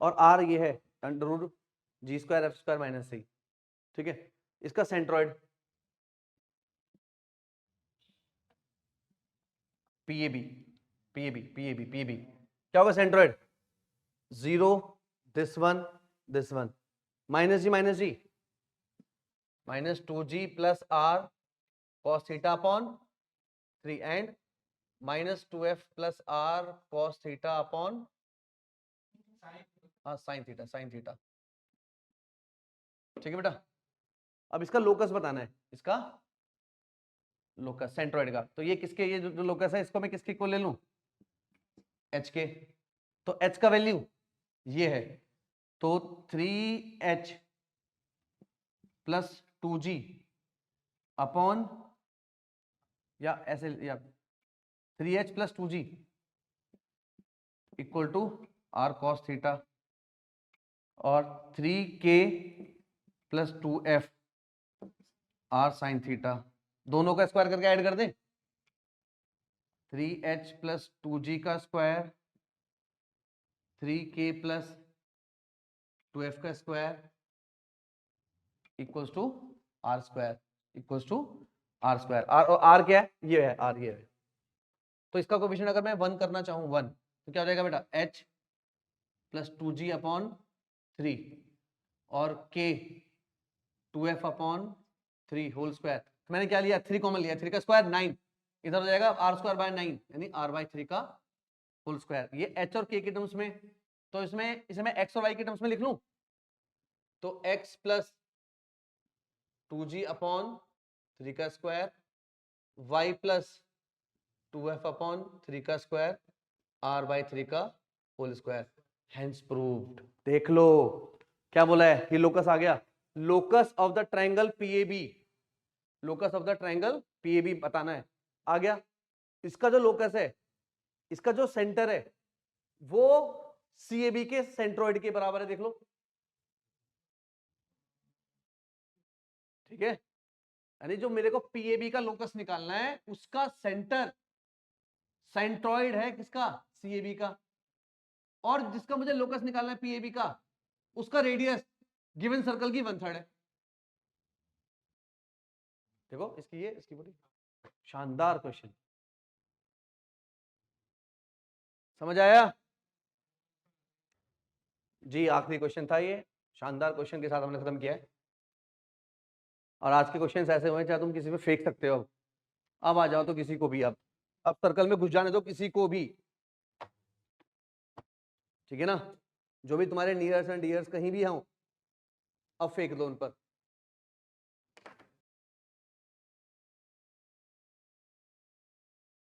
और आर ये है under root g square f square minus c, ठीक है। इसका centroid PAB, PAB, PAB, PAB क्या होगा centroid? 0 this one minus g minus 2g plus r cos theta upon 3 and minus 2f plus r cos theta upon sine theta, ठीक है बेटा। अब इसका लोकस बताना है, इसका लोकस सेंट्रोइड का। तो ये किसके, ये जो लोकस है इसको मैं किसके को ले लूं? h के। तो h का वैल्यू ये है, तो 3h प्लस 2g अपॉन, या ऐसे, या 3h plus 2g equal to r cos theta और 3k plus 2f r sin theta, दोनों का स्क्वायर करके ऐड कर दें, 3h प्लस 2g का स्क्वायर 3k प्लस 2f का square equals to r square, equals to r square. R क्या है, ये है आर, ये है। तो इसका कोएफिशिएंट अगर मैं 1 करना चाहूँ 1, तो क्या हो जाएगा बेटा, h प्लस 2g अपॉन 3 और k 2f upon 3 whole square. मैंने क्या लिया, 3 कॉमन लिया, 3 का स्क्वायर 9, इधर हो जाएगा आर स्क्वायर बाय 9 यानी r बाय 3 का होल स्क्वायर। ये h और k के टर्म्स में, तो इसमें इसे मैं x और y के टर्म्स में लिख लूं, तो x प्लस 2g अपॉन 3 का square, y plus 2f upon 3 का स्क्वायर, r बाय 3 का होल स्क्वायर। Hence proved. देख लो क्या बोला है, ये लोकस आ गया, locus of the triangle PAB, locus of the triangle PAB बताना है, आ गया। इसका जो लोकस है, इसका जो सेंटर है वो सीएबी के सेंट्रोइड के बराबर है, देख लो, ठीक है। यानी जो मेरे को पीएबी का लोकस निकालना है उसका सेंटर सेंट्रोइड है किसका, सीएबी का, और जिसका मुझे लोकस निकालना है पीएबी का, उसका रेडियस गिवन सर्कल की 1/3 है। देखो इसकी ये, इसकी बोली, शानदार क्वेश्चन, समझ आया जी। आखिरी क्वेश्चन था ये, शानदार क्वेश्चन के साथ हमने खत्म किया है। और आज के क्वेश्चन ऐसे हुए चाहे तुम किसी पे फेंक सकते हो, अब आ जाओ तो किसी को भी, अब सर्कल में घुस जाने दो किसी को भी, ठीक है ना, जो भी तुम्हारे नियर्स एंड डियर्स कहीं भी हों, अब फेंक दो उन पर।